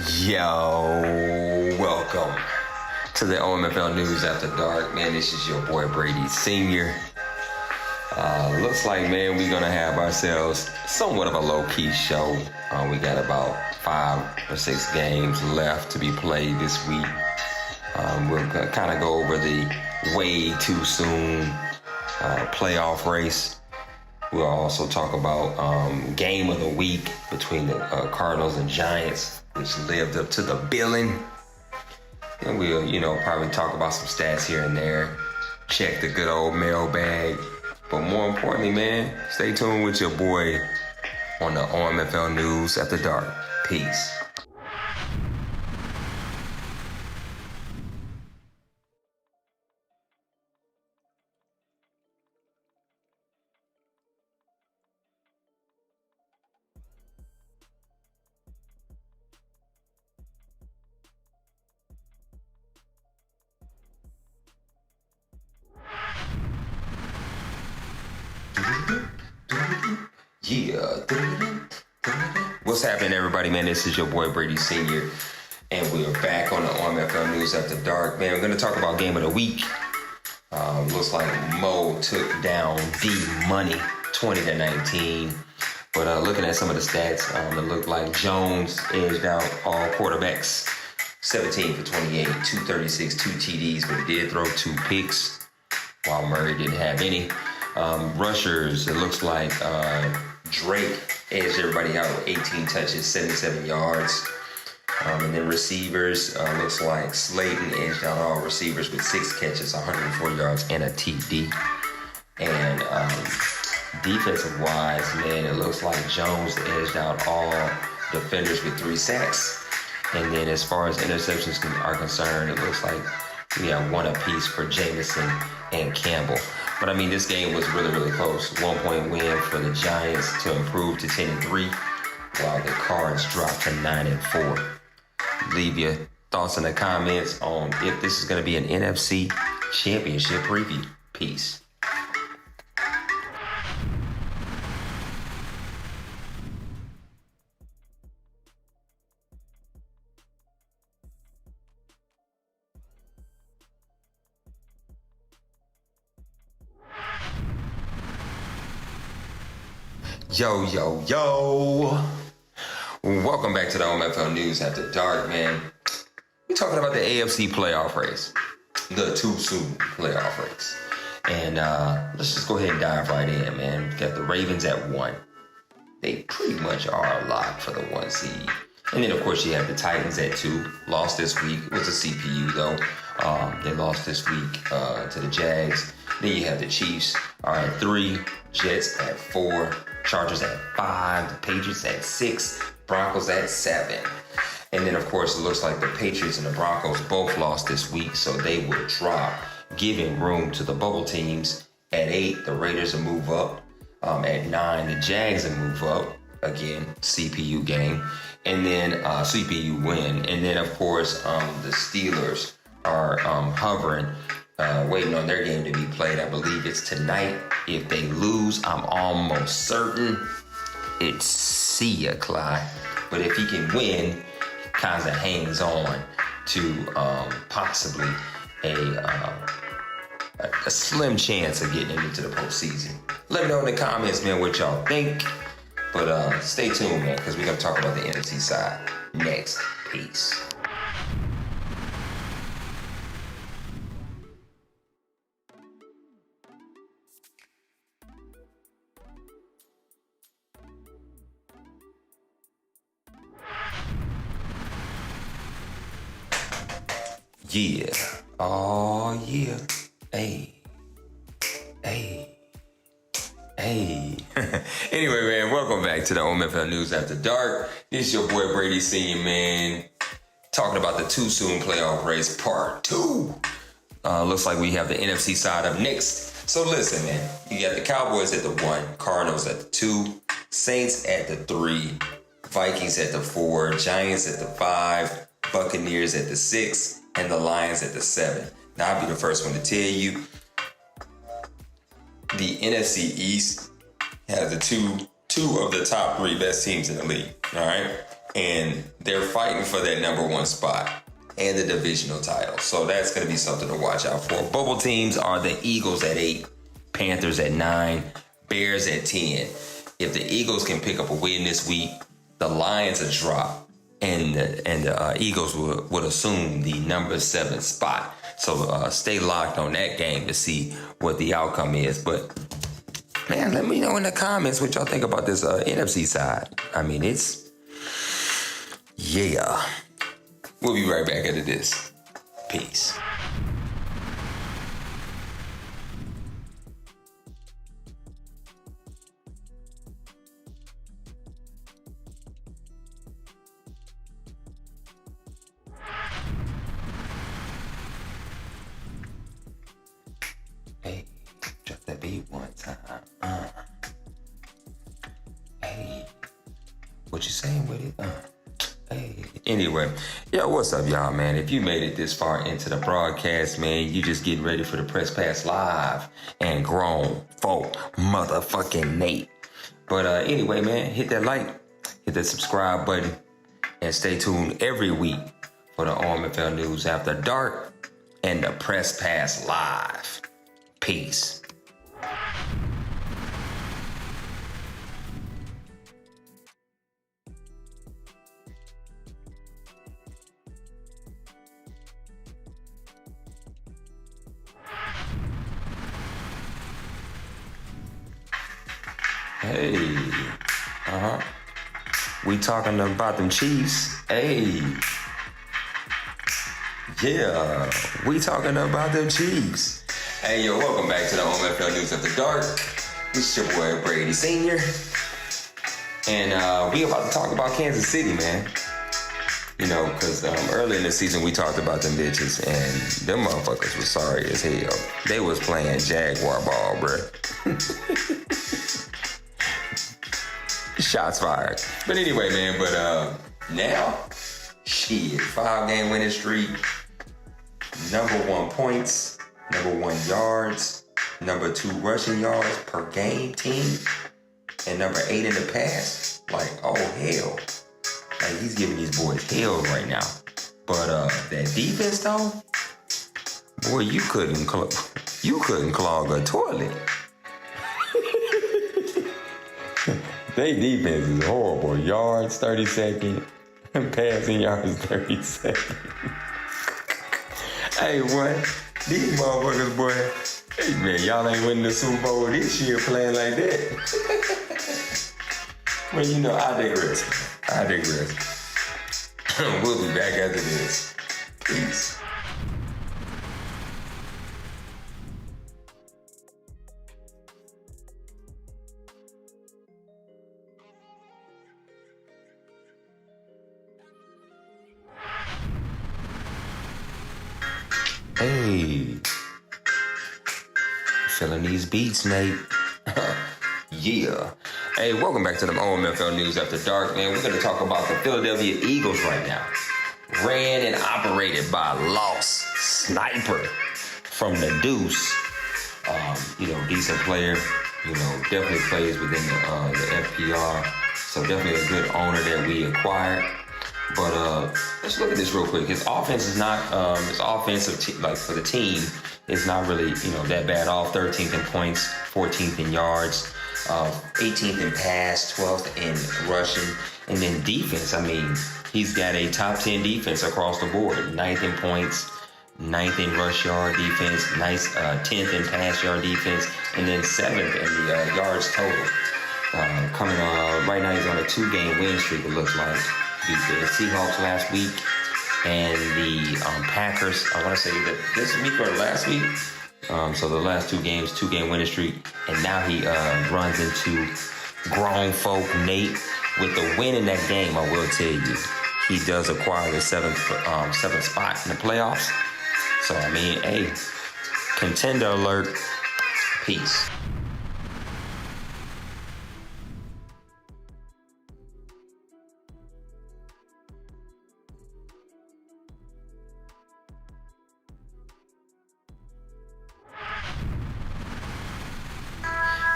Yo, welcome to the OMFL News After Dark. Man, this is your boy Brady Sr. Looks like, man, we're going to have ourselves somewhat of a low-key show. We got about 5 or 6 games left to be played this week. We'll kind of go over the way too soon playoff race. We'll also talk about game of the week between the Cardinals and Giants, which lived up to the billing. And we'll, probably talk about some stats here and there. Check the good old mailbag. But more importantly, man, stay tuned with your boy on the OMFL News After Dark. Peace. Yeah. What's happening, everybody, man? This is your boy Brady Sr. And we're back on the OMFL News After Dark. Man, we're going to talk about game of the week. Looks like Mo took down D-Money 20-19. But looking at some of the stats, it looked like Jones edged out all quarterbacks. 17 for 28, 236, 2 TDs, but he did throw 2 picks, while Murray didn't have any. Rushers, it looks like Drake edged everybody out with 18 touches, 77 yards. And then receivers, looks like Slayton edged out all receivers with 6 catches, 104 yards, and a TD. And defensive-wise, man, it looks like Jones edged out all defenders with 3 sacks. And then as far as interceptions are concerned, it looks like we have 1 apiece for Jamison and Campbell. But I mean, this game was really, really close. 1-point win for the Giants to improve to 10-3, while the Cards dropped to 9-4. Leave your thoughts in the comments on if this is going to be an NFC Championship preview. Peace. Yo. Welcome back to the OMFL News After Dark, man. We're talking about the AFC playoff race, the too soon playoff race. And let's just go ahead and dive right in, man. We got the Ravens at 1. They pretty much are a lock for the 1 seed. And then, of course, you have the Titans at 2. Lost this week. It was a CPU, though. They lost this week to the Jags. Then you have the Chiefs are at 3. Jets at 4. Chargers at 5. The Patriots at 6. Broncos at 7. And then, of course, it looks like the Patriots and the Broncos both lost this week, so they will drop, giving room to the bubble teams. At 8, the Raiders will move up. At 9, the Jags will move up. Again, CPU game. And then CPU win. And then, of course, the Steelers are hovering, waiting on their game to be played. I believe it's tonight. If they lose, I'm almost certain it's see ya, Clyde. But if he can win, he kind of hangs on to possibly a slim chance of getting into the postseason. Let me know in the comments, man, what y'all think. But stay tuned, man, because we're going to talk about the NFC side next. Peace. Yeah. Oh, yeah. Hey. Anyway, man, welcome back to the OMFL News After Dark. This is your boy Brady Sr., man. Talking about the too soon playoff race, part 2. Looks like we have the NFC side up next. So listen, man. You got the Cowboys at the 1, Cardinals at the 2, Saints at the 3, Vikings at the 4, Giants at the 5, Buccaneers at the 6, and the Lions at the 7. Now, I'll be the first one to tell you, the NFC East has the two of the top 3 best teams in the league. All right. And they're fighting for that number one spot and the divisional title. So that's going to be something to watch out for. Bubble teams are the Eagles at 8, Panthers at 9, Bears at 10. If the Eagles can pick up a win this week, the Lions will drop, and the Eagles would assume the number 7 spot. So stay locked on that game to see what the outcome is. But man, let me know in the comments what y'all think about this NFC side. I mean, yeah. We'll be right back into this. Peace. Hey, drop that beat one time. Hey, what you saying with it? Hey. Anyway, yo, what's up, y'all, man? If you made it this far into the broadcast, man, you just getting ready for the Press Pass Live and grown folk motherfucking Nate. But anyway, man, hit that like, hit that subscribe button, and stay tuned every week for the OMFL News After Dark and the Press Pass Live. Peace. Hey, we talking about them Chiefs. Hey, yeah, we talking about them Chiefs. Hey, yo, welcome back to the OMFL News After Dark. It's your boy Brady Sr. And we about to talk about Kansas City, man. You know, because early in the season we talked about them bitches, and them motherfuckers was sorry as hell. They was playing Jaguar ball, bruh. Shots fired. But anyway, man, now, shit, 5-game winning streak, number 1 points, number 1 yards, number 2 rushing yards per game team, and number 8 in the pass. Like, oh hell. Like, he's giving these boys hell right now. But that defense though, boy, you couldn't clog a toilet. They defense is horrible. Yards 32nd, passing yards 32nd. Hey, boy, these motherfuckers, boy. Hey, man, y'all ain't winning the Super Bowl this year playing like that. Well, you know, I digress. We'll be back after this. Peace. Hey, feeling these beats, Nate. Yeah. Hey, welcome back to the OMFL News After Dark, man. We're going to talk about the Philadelphia Eagles right now. Ran and operated by Lost Sniper from the Deuce. Decent player. You know, definitely plays within the FPR. So definitely a good owner that we acquired. But let's look at this real quick. His offense is not, his offensive, like for the team, is not really, that bad off. 13th in points, 14th in yards, 18th in pass, 12th in rushing. And then defense, I mean, he's got a top 10 defense across the board. 9th in points, 9th in rush yard defense, 10th in pass yard defense, and then 7th in the yards total. Coming on, right now he's on a 2-game win streak, it looks like. Beat the Seahawks last week and the Packers, I want to say that this week or last week. So the last 2 games, 2-game winning streak. And now he runs into grown folk Nate with the win in that game. I will tell you, he does acquire the 7th spot in the playoffs. So, I mean, hey, contender alert. Peace.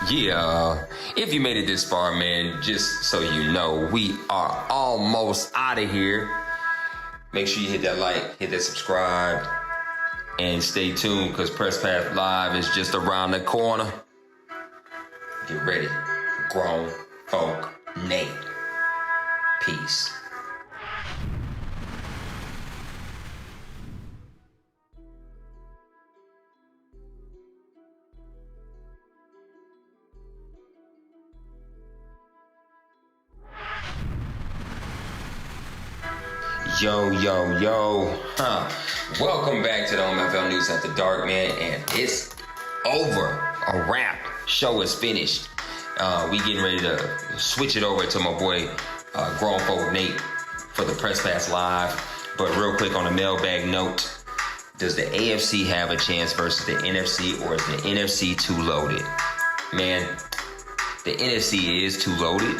Yeah, if you made it this far, man, just so you know, we are almost out of here. Make sure you hit that like, hit that subscribe, and stay tuned because Press Pass Live is just around the corner. Get ready. Grown Folk Nate. Peace. Yo, yo, yo. Welcome back to the OMFL News After Dark, man. And it's over. A wrap. Show is finished. We getting ready to switch it over to my boy, Grown Folk Nate, for the Press Pass Live. But real quick on a mailbag note, does the AFC have a chance versus the NFC, or is the NFC too loaded? Man, the NFC is too loaded,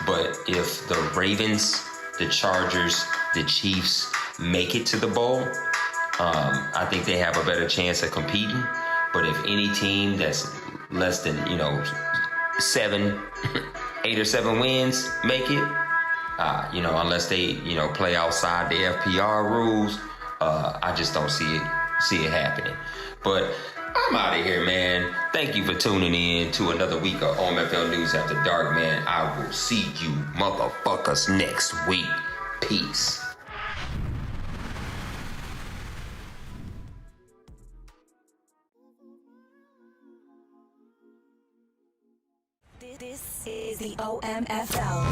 but if the Ravens, the Chargers, the Chiefs make it to the bowl, I think they have a better chance of competing. But if any team that's less than, 8 or 7 wins make it, unless they, play outside the FPR rules, I just don't see it happening. But I'm out of here, man. Thank you for tuning in to another week of OMFL News After Dark, man. I will see you motherfuckers next week. Peace. This is the OMFL.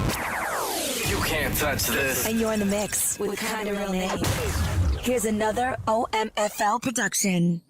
You can't touch this. And you're in the mix with Kinda Real Name. Here's another OMFL production.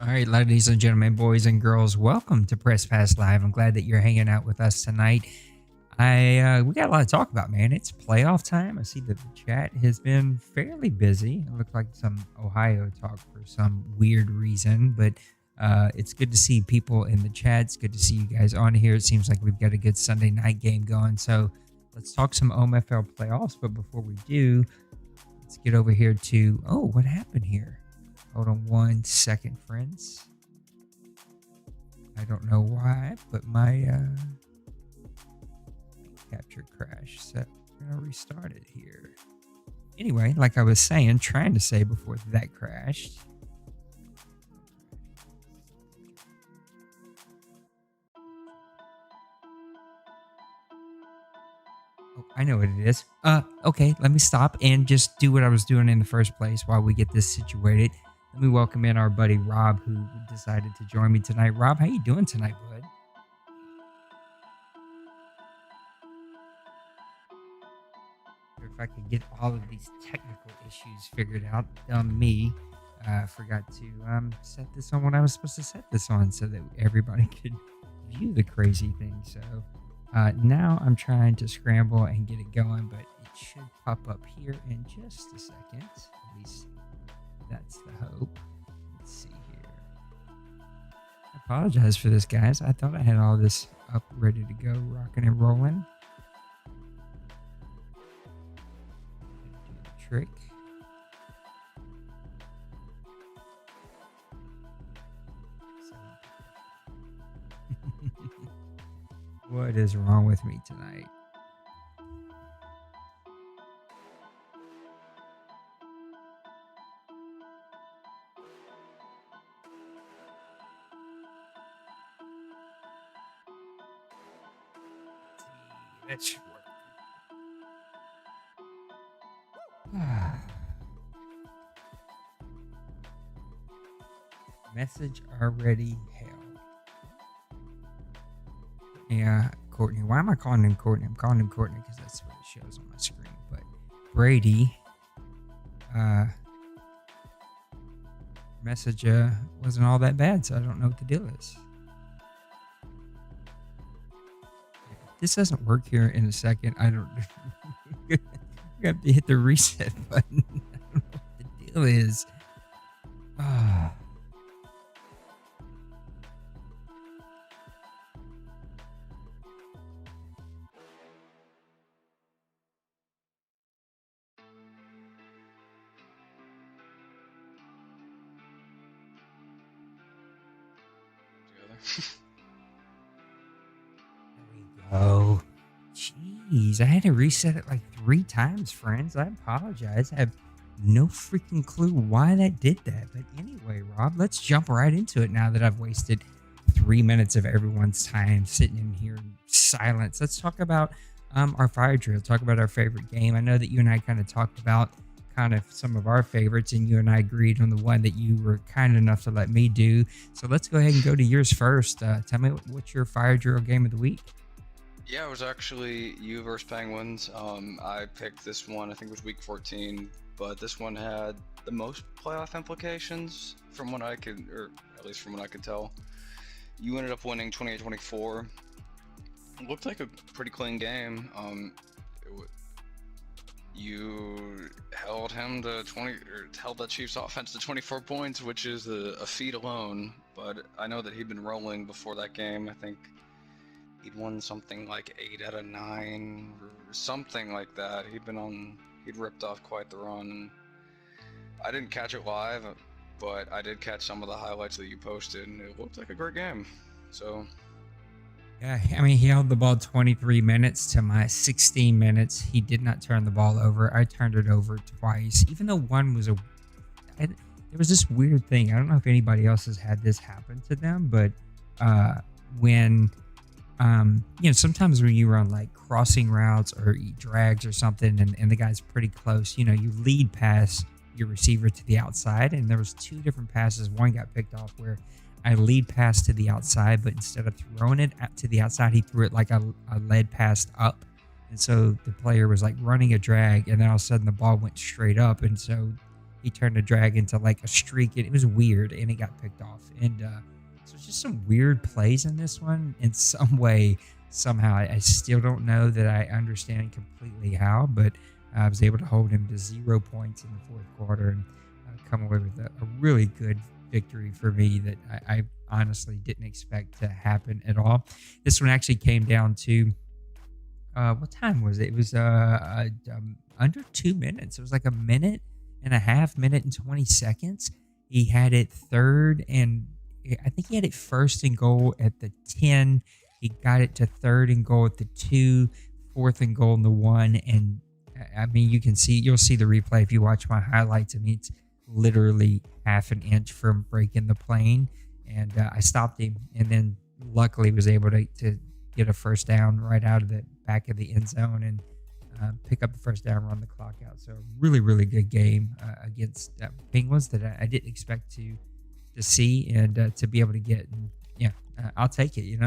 All right, ladies and gentlemen, boys and girls, welcome to Press Pass Live. I'm glad that you're hanging out with us tonight. We got a lot to talk about, man. It's playoff time. I see that the chat has been fairly busy. It looked like some Ohio talk for some weird reason, but it's good to see people in the chat. It's good to see you guys on here. It seems like we've got a good Sunday night game going. So let's talk some OMFL playoffs. But before we do, let's get over here to, what happened here? Hold on 1 second, friends. I don't know why, but my capture crashed. So we're going to restart it here. Anyway, like I was trying to say before that crashed. Oh, I know what it is. Okay, let me stop and just do what I was doing in the first place while we get this situated. Let me welcome in our buddy Rob, who decided to join me tonight. Rob, how you doing tonight, bud? If I could get all of these technical issues figured out, me forgot to set this on when I was supposed to set this on so that everybody could view the crazy thing. So now I'm trying to scramble and get it going, but it should pop up here in just a second. At least that's the hope. Let's see here. I apologize for this, guys. I thought I had all this up, ready to go, rocking and rolling. Do the trick. What is wrong with me tonight? That should work. Message already held. Yeah, Courtney. Why am I calling him Courtney? I'm calling him Courtney because that's what it shows on my screen. But Brady, message wasn't all that bad, so I don't know what the deal is. If this doesn't work here in a second, I don't. You have to hit the reset button. I don't know what the deal is. Oh, jeez. I had to reset it like 3 times, friends. I apologize. I have no freaking clue why that did that. But anyway, Rob, let's jump right into it now that I've wasted 3 minutes of everyone's time sitting in here in silence. Let's talk about our fire drill, talk about our favorite game. I know that you and I kind of talked about kind of some of our favorites, and you and I agreed on the one that you were kind enough to let me do. So let's go ahead and go to yours first. Tell me what's your fire drill game of the week? Yeah, it was actually you versus Penguins. I picked this one, I think it was week 14, but this one had the most playoff implications from what I could, or at least from what I could tell. You ended up winning 28-24. It looked like a pretty clean game. You held him to 20, or held that Chiefs offense to 24 points, which is a feat alone. But I know that he'd been rolling before that game. I think he'd won something like 8 out of 9 or something like that. He'd ripped off quite the run. I didn't catch it live, but I did catch some of the highlights that you posted, and it looked like a great game. So yeah, I mean, he held the ball 23 minutes to my 16 minutes. He did not turn the ball over. I turned it over twice, even though one was there was this weird thing. I don't know if anybody else has had this happen to them, but when sometimes when you run like crossing routes or drags or something, and the guy's pretty close, you lead pass your receiver to the outside, and there was 2 different passes. One got picked off where I lead pass to the outside, but instead of throwing it to the outside, he threw it like a lead pass up. And so the player was like running a drag, and then all of a sudden the ball went straight up. And so he turned the drag into like a streak. It was weird, and it got picked off. And so it's just some weird plays in this one in some way, somehow. I still don't know that I understand completely how, but I was able to hold him to 0 points in the 4th quarter and come away with a really good victory for me that I honestly didn't expect to happen at all. This one actually came down to what time was it? It was under 2 minutes. It was like a minute and a half, minute and 20 seconds. He had it 3rd, and I think he had it 1st and goal at the 10. He got it to 3rd and goal at the 2, 4th and goal in the 1, and I mean, you'll see the replay if you watch my highlights. I mean, it's literally half an inch from breaking the plane, and I stopped him, and then luckily was able to get a first down right out of the back of the end zone and pick up the first down, run the clock out. So really, really good game against Penguins that I didn't expect to see and to be able to get. And yeah, I'll take it.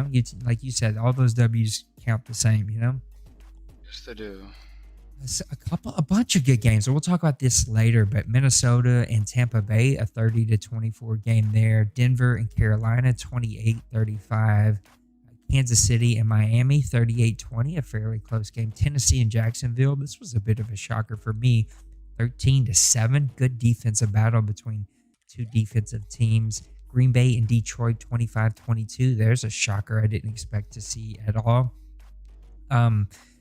Like you said, all those W's count the same. Yes, they do. A bunch of good games. So we'll talk about this later, but Minnesota and Tampa Bay, a 30-24 game there. Denver and Carolina, 28-35. Kansas City and Miami, 38-20, a fairly close game. Tennessee and Jacksonville, this was a bit of a shocker for me, 13-7. Good defensive battle between 2 defensive teams. Green Bay and Detroit, 25-22. There's a shocker I didn't expect to see at all.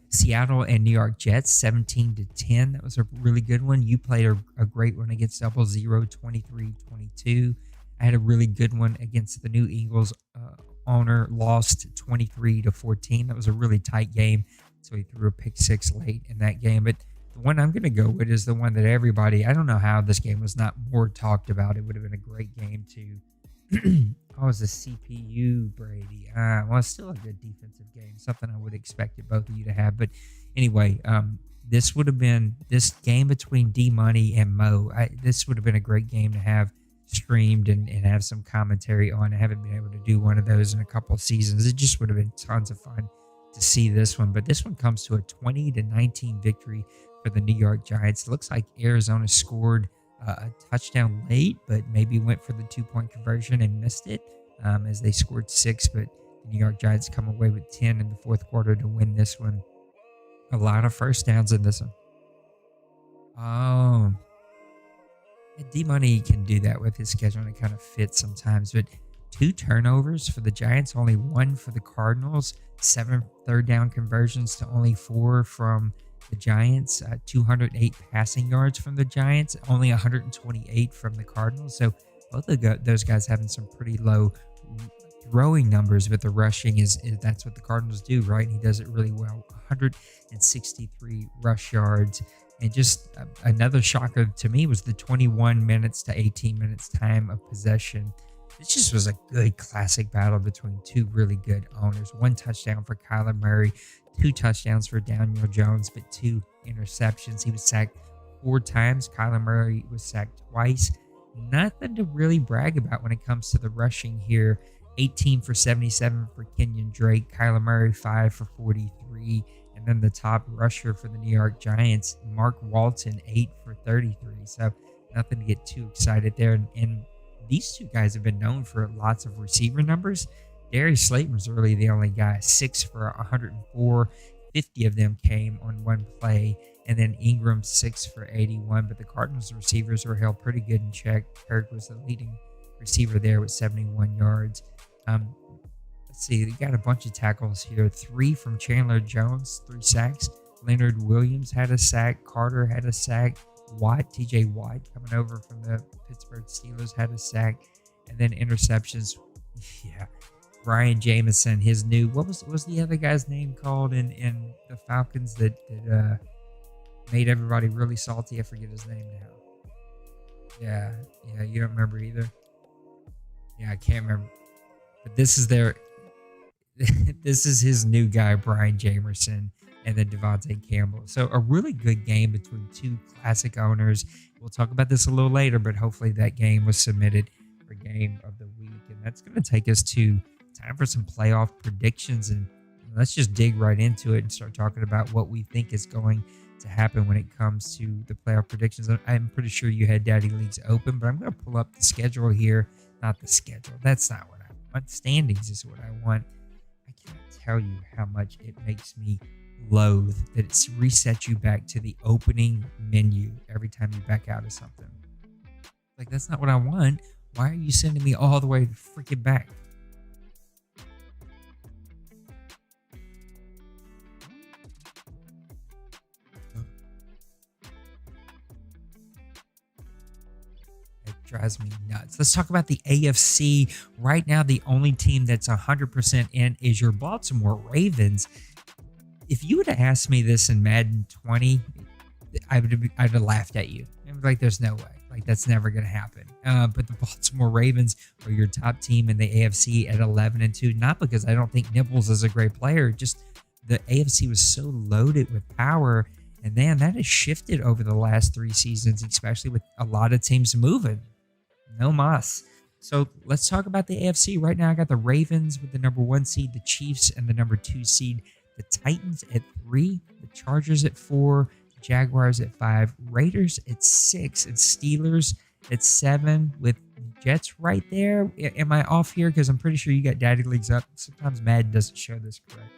Seattle and New York Jets, 17-10. That was a really good one. You played a great one against Double Zero, 23-22. I had a really good one against the New Eagles owner, lost 23-14. That was a really tight game, so he threw a pick 6 late in that game. But the one I'm going to go with is the one that everybody, I don't know how this game was not more talked about. It would have been a great game to Oh, it's a CPU, Brady. Well, it's still a good defensive game. Something I would expect both of you to have. But anyway, this would have been this game between D Money and Mo. This would have been a great game to have streamed and have some commentary on. I haven't been able to do one of those in a couple of seasons. It just would have been tons of fun to see this one. But this one comes to a 20-19 victory for the New York Giants. It looks like Arizona scored a touchdown late, but maybe went for the 2-point conversion and missed it as they scored 6. But the New York Giants come away with 10 in the fourth quarter to win this one. A lot of first downs in this one. Oh, D-Money can do that with his schedule, and it kind of fits sometimes. But 2 turnovers for the Giants, only 1 for the Cardinals. 7 third down conversions to only 4 from the Giants. 208 passing yards from the Giants, only 128 from the Cardinals. So both of those guys having some pretty low throwing numbers, but the rushing is that's what the Cardinals do, right? He does it really well. 163 rush yards. And just another shocker to me was the 21 minutes to 18 minutes time of possession. This just was a good classic battle between 2 really good owners. 1 touchdown for Kyler Murray, 2 touchdowns for Daniel Jones, but 2 interceptions. He was sacked 4 times. Kyler Murray was sacked twice. Nothing to really brag about when it comes to the rushing here. 18 for 77 for Kenyon Drake. Kyler Murray 5 for 43. And then the top rusher for the New York Giants, Mark Walton, 8 for 33. So nothing to get too excited there. And these 2 guys have been known for lots of receiver numbers. Darius Slayton was really the only guy, 6 for 104. 50 of them came on 1 play. And then Ingram, 6 for 81. But the Cardinals receivers were held pretty good in check. Kirk was the leading receiver there with 71 yards. Let's see, you got a bunch of tackles here. 3 from Chandler Jones, 3 sacks. Leonard Williams had a sack. Carter had a sack. TJ Watt coming over from the Pittsburgh Steelers had a sack. And then interceptions. Yeah. Brian Jameson, his new, what was the other guy's name called in the Falcons that made everybody really salty? I forget his name now. Yeah, you don't remember either? Yeah, I can't remember. But this is his new guy, Brian Jamerson, and then Devontae Campbell. So a really good game between 2 classic owners. We'll talk about this a little later, but hopefully that game was submitted for game of the week. And that's going to take us to time for some playoff predictions. And let's just dig right into it and start talking about what we think is going to happen when it comes to the playoff predictions. I'm pretty sure you had Daddy Leagues open, but I'm going to pull up the schedule here. Not the schedule. That's not what I want. Standings is what I want. I can't tell you how much it makes me loathe that it resets you back to the opening menu every time you back out of something. Like, that's not what I want. Why are you sending me all the way freaking back? Drives me nuts. Let's talk about the AFC. Right now, the only team that's 100% in is your Baltimore Ravens. If you would have asked me this in Madden 20, I'd have laughed at you. I'd be like, there's no way. Like, that's never going to happen. But the Baltimore Ravens are your top team in the AFC at 11-2. Not because I don't think Nibbles is a great player. Just the AFC was so loaded with power. And man, that has shifted over the last 3 seasons, especially with a lot of teams moving. No mas. So let's talk about the AFC. Right now, I got the Ravens with the number 1 seed, the Chiefs and the number 2 seed, the Titans at 3, the Chargers at 4, the Jaguars at 5, Raiders at 6, and Steelers at 7 with Jets right there. Am I off here? Because I'm pretty sure you got Daddy Leagues up. Sometimes Madden doesn't show this correctly.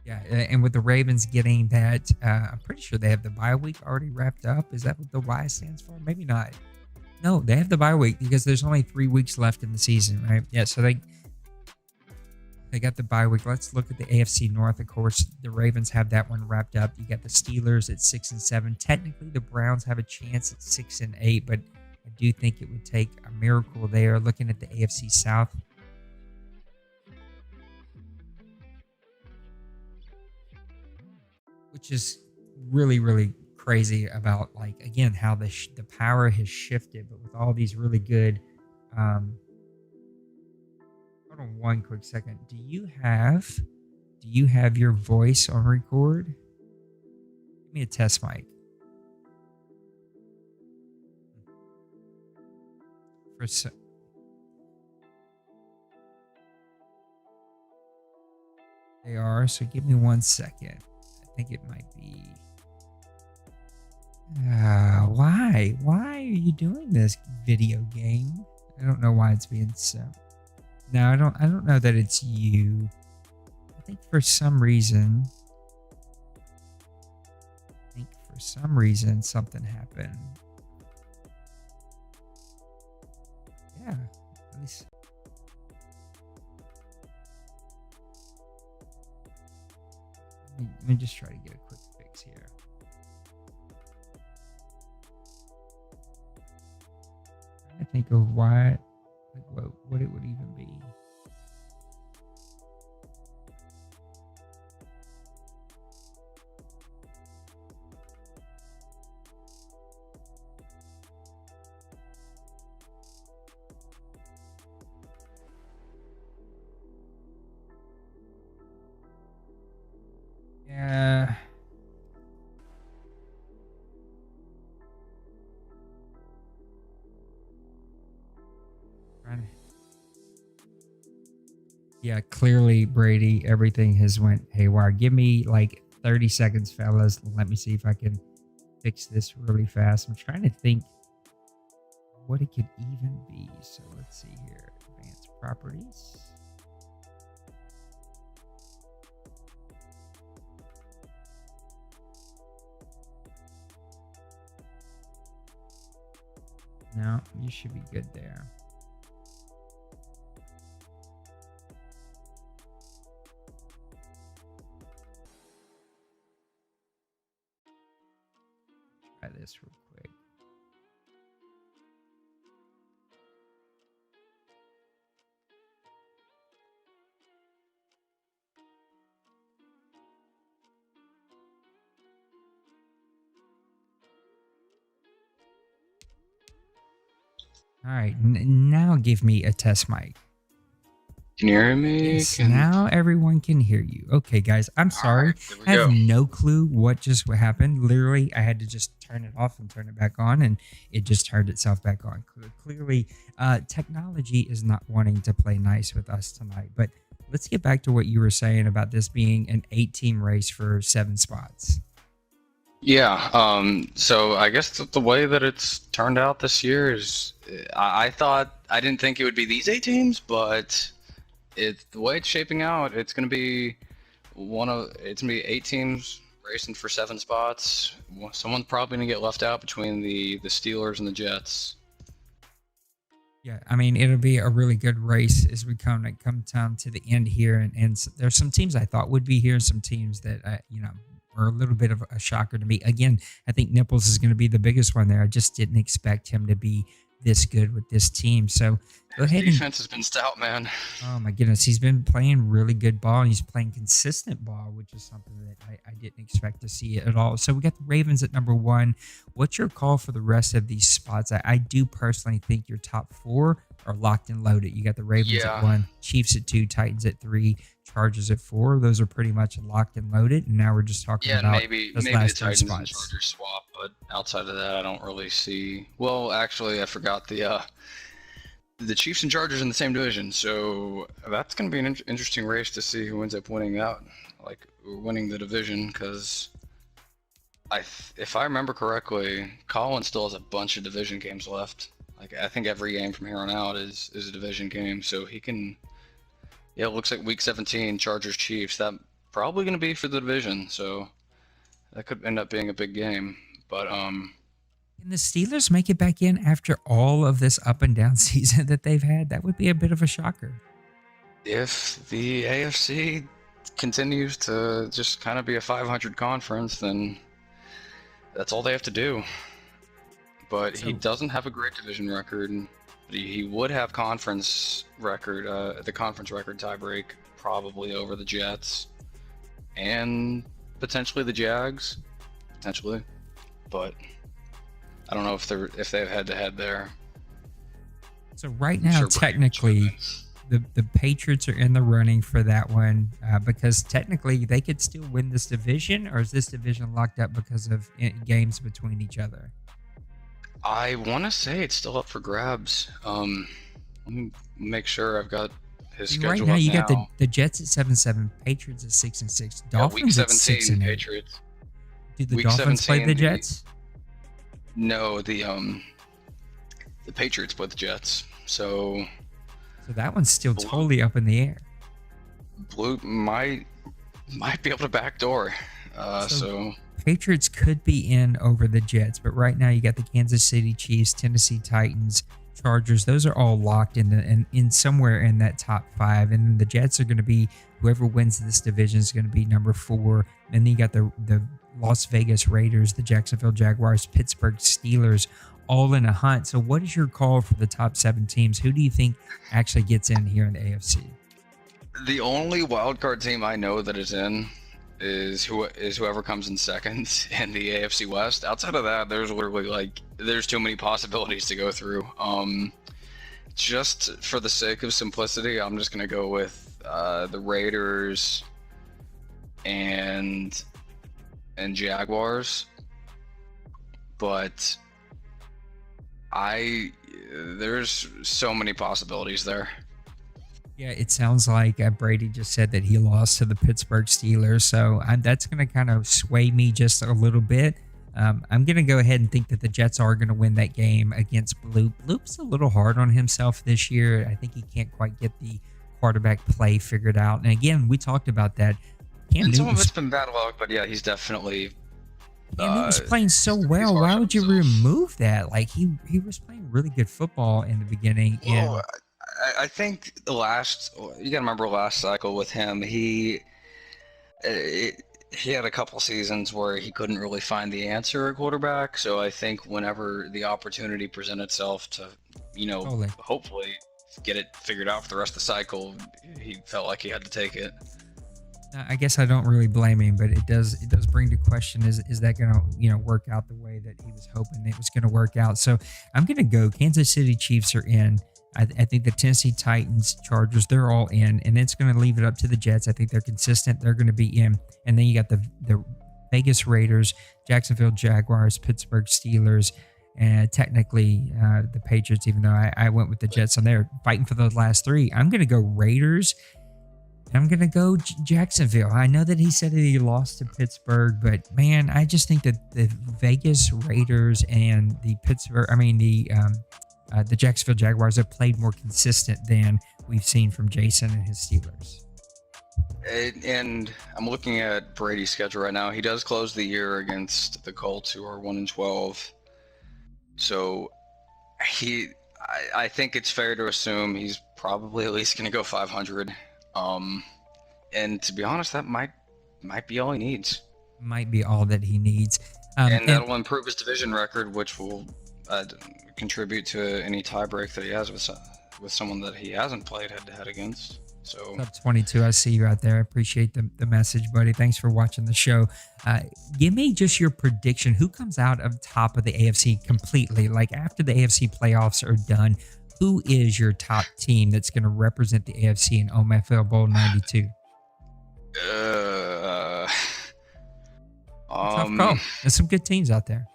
Yeah, and with the Ravens getting that, I'm pretty sure they have the bye week already wrapped up. Is that what the Y stands for? Maybe not. No, they have the bye week because there's only 3 weeks left in the season, right? Yeah, so they got the bye week. Let's look at the AFC North. Of course, the Ravens have that one wrapped up. You got the Steelers at 6-7. Technically, the Browns have a chance at 6-8, but I do think it would take a miracle there. Looking at the AFC South, which is really, really crazy about, like, again, how the power has shifted, but with all these really good. Hold on one quick second. Do you have your voice on record? Give me a test mic. They are, so give me 1 second. I think it might be. Why? Why are you doing this, video game? I don't know why it's being so. No, I don't know that it's you. I think for some reason something happened. Yeah, at least. Let me just try to get a quick fix here. Trying to think of why, like what it would even be. Yeah. Yeah, clearly, Brady, everything has went haywire. Give me like 30 seconds, fellas. Let me see if I can fix this really fast. I'm trying to think what it could even be. So let's see here. Advanced properties. No, you should be good there. Try this real quick. All right, now give me a test mic. Can you hear me? Yes, now everyone can hear you. Okay, guys, I'm sorry. Right, I have no clue what happened. Literally, I had to just turn it off and turn it back on, and it just turned itself back on. Clearly, technology is not wanting to play nice with us tonight. But let's get back to what you were saying about this being an 8-team race for 7 spots. Yeah. So I guess the way that it's turned out this year is, I didn't think it would be these 8 teams, but the way it's shaping out, it's going to be 8 teams racing for 7 spots. Someone's probably going to get left out between the Steelers and the Jets. Yeah, I mean, it'll be a really good race as we come down to the end here, and there's some teams I thought would be here, some teams that are a little bit of a shocker to me. Again, I think Nipples is going to be the biggest one there. I just didn't expect him to be this good with this team. So go ahead. Defense has been stout, man. Oh my goodness, he's been playing really good ball, and he's playing consistent ball, which is something that I didn't expect to see at all. So we got the Ravens at number 1. What's your call for the rest of these spots? I do personally think your top 4 are locked and loaded. You got the Ravens at 1, Chiefs at 2, Titans at 3, Chargers at 4. Those are pretty much locked and loaded. And now we're just talking about maybe those the last Titans 3 and spots. Chargers swap, but outside of that, I don't really see. Well, actually, I forgot the Chiefs and Chargers in the same division, so that's going to be an interesting race to see who ends up winning out, winning the division. Because if I remember correctly, Colin still has a bunch of division games left. I think every game from here on out is a division game, so he can. Yeah, it looks like week 17, Chargers Chiefs. That probably going to be for the division, so that could end up being a big game. But Can the Steelers make it back in after all of this up and down season that they've had? That would be a bit of a shocker. If the AFC continues to just kind of be a 500 conference, then that's all they have to do. But he doesn't have a great division record. But he would have the conference record tiebreak probably over the Jets and potentially the Jags, potentially, but I don't know if they've head to head there. So right I'm now, sure Brady technically, wins. the Patriots are in the running for that one because technically they could still win this division, or is this division locked up because of games between each other? I want to say it's still up for grabs. Let me make sure I've got his See, schedule right now, up you got now. the Jets at 7-7, Patriots at 6-6, Yeah, week Dolphins at 17 6-8. Patriots. Do the Week Dolphins play 17, the Jets? No, the Patriots play the Jets. So that one's still Blue- totally up in the air. Blue might be able to backdoor. So Patriots could be in over the Jets, but right now you got the Kansas City Chiefs, Tennessee Titans, Chargers. Those are all locked in somewhere in that top 5, and then the Jets are going to be whoever wins this division is going to be number 4. And then you got the Las Vegas Raiders, the Jacksonville Jaguars, Pittsburgh Steelers, all in a hunt. So what is your call for the top 7 teams? Who do you think actually gets in here in the AFC? the only wild card team I know that is in is whoever comes in second in the AFC West. Outside of that, there's literally there's too many possibilities to go through. Just for the sake of simplicity, I'm just gonna go with the Raiders and Jaguars. But there's so many possibilities there. Yeah, it sounds like Brady just said that he lost to the Pittsburgh Steelers, so that's going to kind of sway me just a little bit. I'm going to go ahead and think that the Jets are going to win that game against Bloop. Bloop's a little hard on himself this year. I think he can't quite get the quarterback play figured out. And again, we talked about that. And some of it's been bad luck, but yeah, he's definitely. And he was playing so well. Why would you remove that? Like he was playing really good football in the beginning. Well, I think you gotta remember last cycle with him. He had a couple seasons where he couldn't really find the answer at quarterback. So I think whenever the opportunity presented itself to, hopefully get it figured out for the rest of the cycle, he felt like he had to take it. I guess I don't really blame him, but it does bring to question, is that going to work out the way that he was hoping it was going to work out? So I'm going to go Kansas City Chiefs are in. I think the Tennessee Titans, Chargers, they're all in, and it's going to leave it up to the Jets. I think they're consistent. They're going to be in. And then you got the Vegas Raiders, Jacksonville Jaguars, Pittsburgh Steelers, and technically the Patriots, even though I went with the Jets on there, fighting for those last 3. I'm going to go Raiders. I'm going to go Jacksonville. I know that he said that he lost to Pittsburgh, but man, I just think that the Vegas Raiders and the the Jacksonville Jaguars have played more consistent than we've seen from Jason and his Steelers. And I'm looking at Brady's schedule right now. He does close the year against the Colts, who are 1-12. So I think it's fair to assume he's probably at least going to go 500. And to be honest, that might be all he needs. Might be all that he needs. And that'll improve his division record, which will contribute to any tiebreak that he has with someone that he hasn't played head-to-head against. So Up 22, I see you out there. I appreciate the message, buddy. Thanks for watching the show. Give me just your prediction. Who comes out of top of the AFC completely? Like after the AFC playoffs are done, who is your top team that's going to represent the AFC in OMFL Bowl 92? Tough call. There's some good teams out there.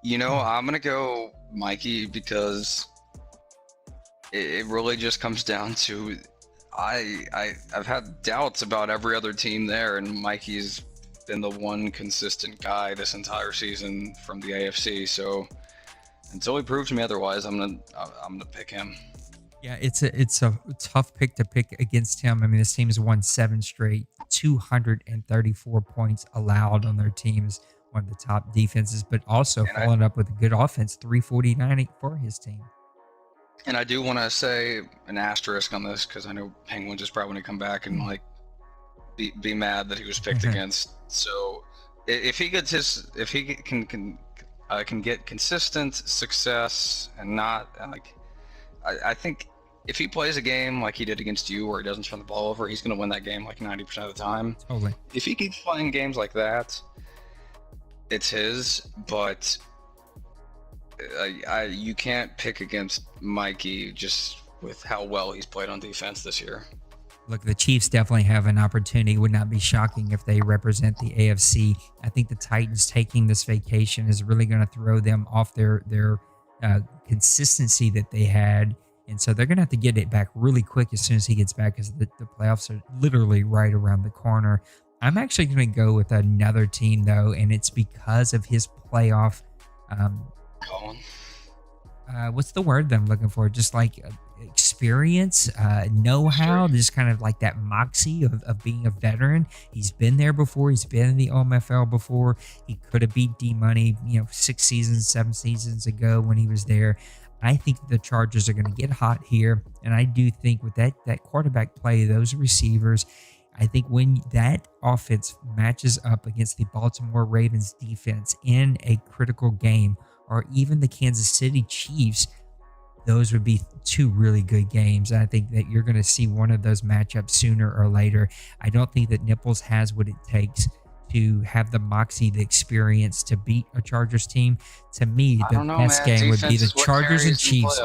I'm going to go Mikey because it really just comes down to I've had doubts about every other team there, and Mikey's been the one consistent guy this entire season from the AFC. So until he proves me otherwise, I'm gonna pick him. Yeah, it's a tough pick to pick against him. I mean, this team has won 7 straight, 234 points allowed on their teams, one of the top defenses, but also following up with a good offense, 349 for his team. And I do want to say an asterisk on this because I know Penguins is probably going to come back and be mad that he was picked against. So if he can get consistent success and not I think if he plays a game like he did against you where he doesn't turn the ball over, he's going to win that game like 90% of the time. Totally. If he keeps playing games like that, it's his, but you can't pick against Mikey just with how well he's played on defense this year. Look, the Chiefs definitely have an opportunity. It would not be shocking if they represent the AFC. I think the Titans taking this vacation is really going to throw them off their consistency that they had. And so they're going to have to get it back really quick as soon as he gets back, because the playoffs are literally right around the corner. I'm actually going to go with another team, though, and it's because of his playoff. What's the word that I'm looking for? Just like experience, know-how, just kind of like that moxie of being a veteran. He's been there before. He's been in the OMFL before. He could have beat D-Money, 6 seasons, 7 seasons ago when he was there. I think the Chargers are going to get hot here, and I do think with that quarterback play, those receivers, I think when that offense matches up against the Baltimore Ravens defense in a critical game, or even the Kansas City Chiefs, those would be 2 really good games. And I think that you're going to see one of those matchups sooner or later. I don't think that Nipples has what it takes to have the moxie, the experience to beat a Chargers team. To me, the best game would be the Chargers and Chiefs.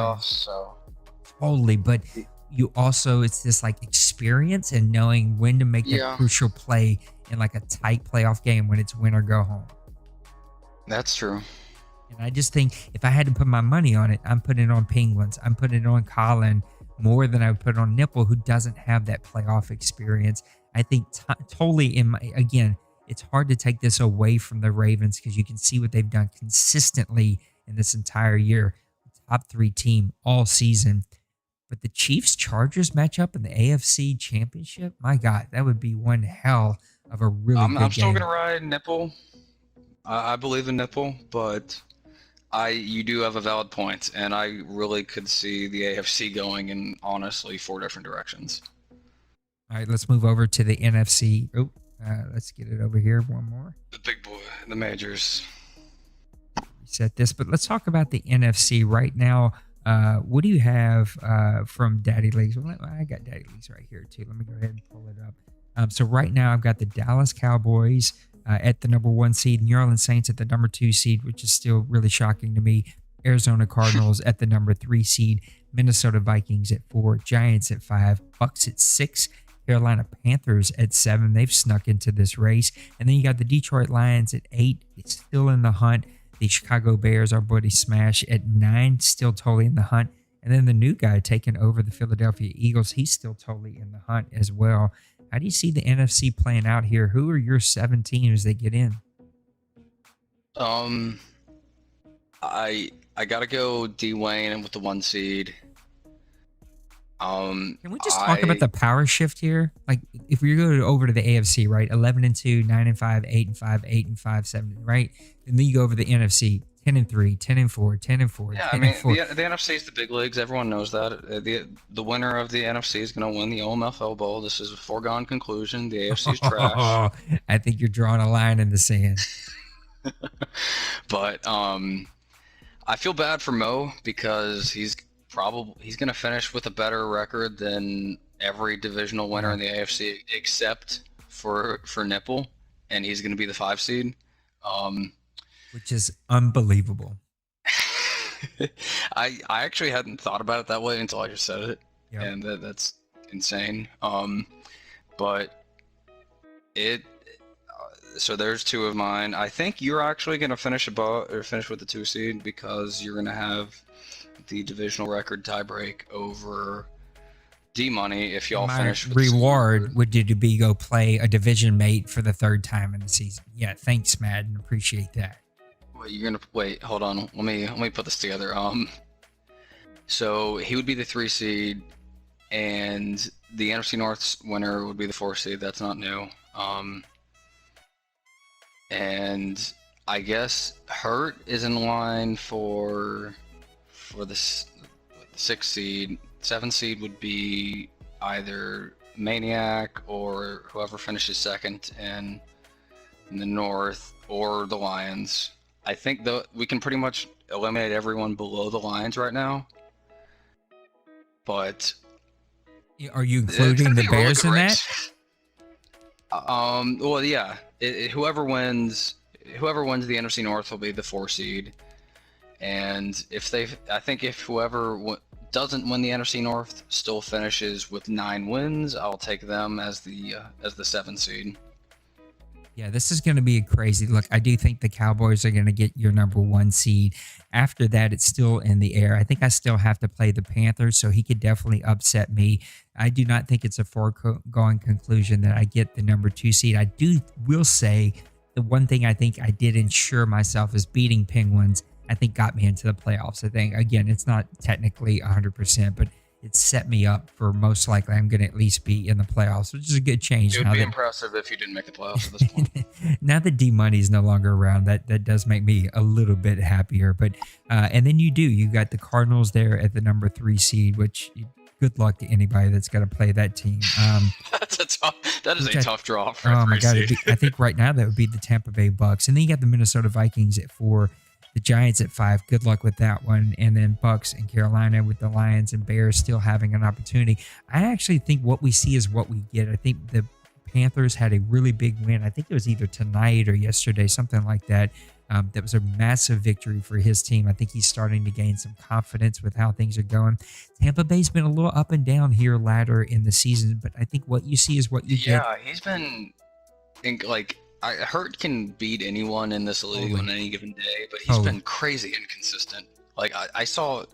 Totally, but you also, it's this like experience and knowing when to make that crucial play in like a tight playoff game when it's win or go home. That's true. And I just think if I had to put my money on it, I'm putting it on Penguins. I'm putting it on Colin more than I would put on Nipple, who doesn't have that playoff experience. I think totally again, it's hard to take this away from the Ravens because you can see what they've done consistently in this entire year. Top 3 team all season. But the Chiefs-Chargers matchup in the AFC Championship, my God, that would be one hell of a really good game. I'm still going to ride Nipple. I believe in Nipple, but you do have a valid point, and I really could see the AFC going in, honestly, 4 different directions. All right, let's move over to the NFC. Let's get it over here. One more. The big boy, the majors. Reset this, but let's talk about the NFC right now. What do you have from Daddy Leagues? Well, I got Daddy Leagues right here, too. Let me go ahead and pull it up. So right now, I've got the Dallas Cowboys at the number 1 seed, New Orleans Saints at the number 2 seed, which is still really shocking to me. Arizona Cardinals at the number 3 seed, Minnesota Vikings at 4, Giants at 5, Bucks at 6, Carolina Panthers at 7. They've snuck into this race. And then you got the Detroit Lions at 8. It's still in the hunt. The Chicago Bears, our buddy Smash, at 9, still totally in the hunt. And then the new guy taking over the Philadelphia Eagles, he's still totally in the hunt as well. How do you see the NFC playing out here? Who are your 7 teams that get in? I gotta go Dwayne with the 1 seed. Can we just talk about the power shift here? Like, if we go over to the AFC, right? 11-2, 9-5, 8-5, 8-5, 7, right? And then you go over the NFC, 10-3, 10-4, 10-4. Yeah, 10-4. The NFC is the big leagues. Everyone knows that. The winner of the NFC is going to win the OMFL Bowl. This is a foregone conclusion. The AFC is trash. I think you're drawing a line in the sand. But I feel bad for Mo because he's going to finish with a better record than every divisional winner in the AFC except for Nipple, and he's going to be the 5 seed. Which is unbelievable. I actually hadn't thought about it that way until I just said it, yep. And that's insane. But so there's 2 of mine. I think you're actually going to finish with the 2 seed because you're going to have the divisional record tiebreak over D-Money if y'all finish with reward would be go play a division mate for the 3rd time in the season. Yeah, thanks, Madden. Appreciate that. Wait, hold on. Let me put this together. So he would be the 3 seed, and the NFC North's winner would be the 4 seed. That's not new. And I guess Hurt is in line for the 6 seed. 7 seed would be either Maniac or whoever finishes 2nd in the North, or the Lions. I think we can pretty much eliminate everyone below the Lions right now. but Are you it's gonna including be the a really Bears good in that? race. Well, yeah. Whoever wins the NFC North will be the 4 seed, and I think if whoever doesn't win the NFC North still finishes with 9 wins, I'll take them as the 7 seed. Yeah, this is going to be a crazy look. I do think the Cowboys are going to get your number 1 seed. After that, it's still in the air. I think I still have to play the Panthers, so he could definitely upset me. I do not think it's a foregone conclusion that I get the number 2 seed. I will say the one thing I think I did ensure myself is beating Penguins. I think got me into the playoffs. I think, again, it's not technically 100%, but it set me up for most likely I'm going to at least be in the playoffs, which is a good change. It would be impressive if you didn't make the playoffs at this point. Now that D Money is no longer around, that does make me a little bit happier. But and then you got the Cardinals there at the number 3 seed, which good luck to anybody that's got to play that team. That is a tough draw for a 3 Oh my God, seed. I think right now that would be the Tampa Bay Bucks, and then you got the Minnesota Vikings at 4. The Giants at 5. Good luck with that one. And then Bucks and Carolina with the Lions and Bears still having an opportunity. I actually think what we see is what we get. I think the Panthers had a really big win. I think it was either tonight or yesterday, something like that. That was a massive victory for his team. I think he's starting to gain some confidence with how things are going. Tampa Bay's been a little up and down here latter in the season, but I think what you see is what you get. Yeah, he's been Hurt can beat anyone in this league on any given day, but he's been crazy inconsistent. Like I saw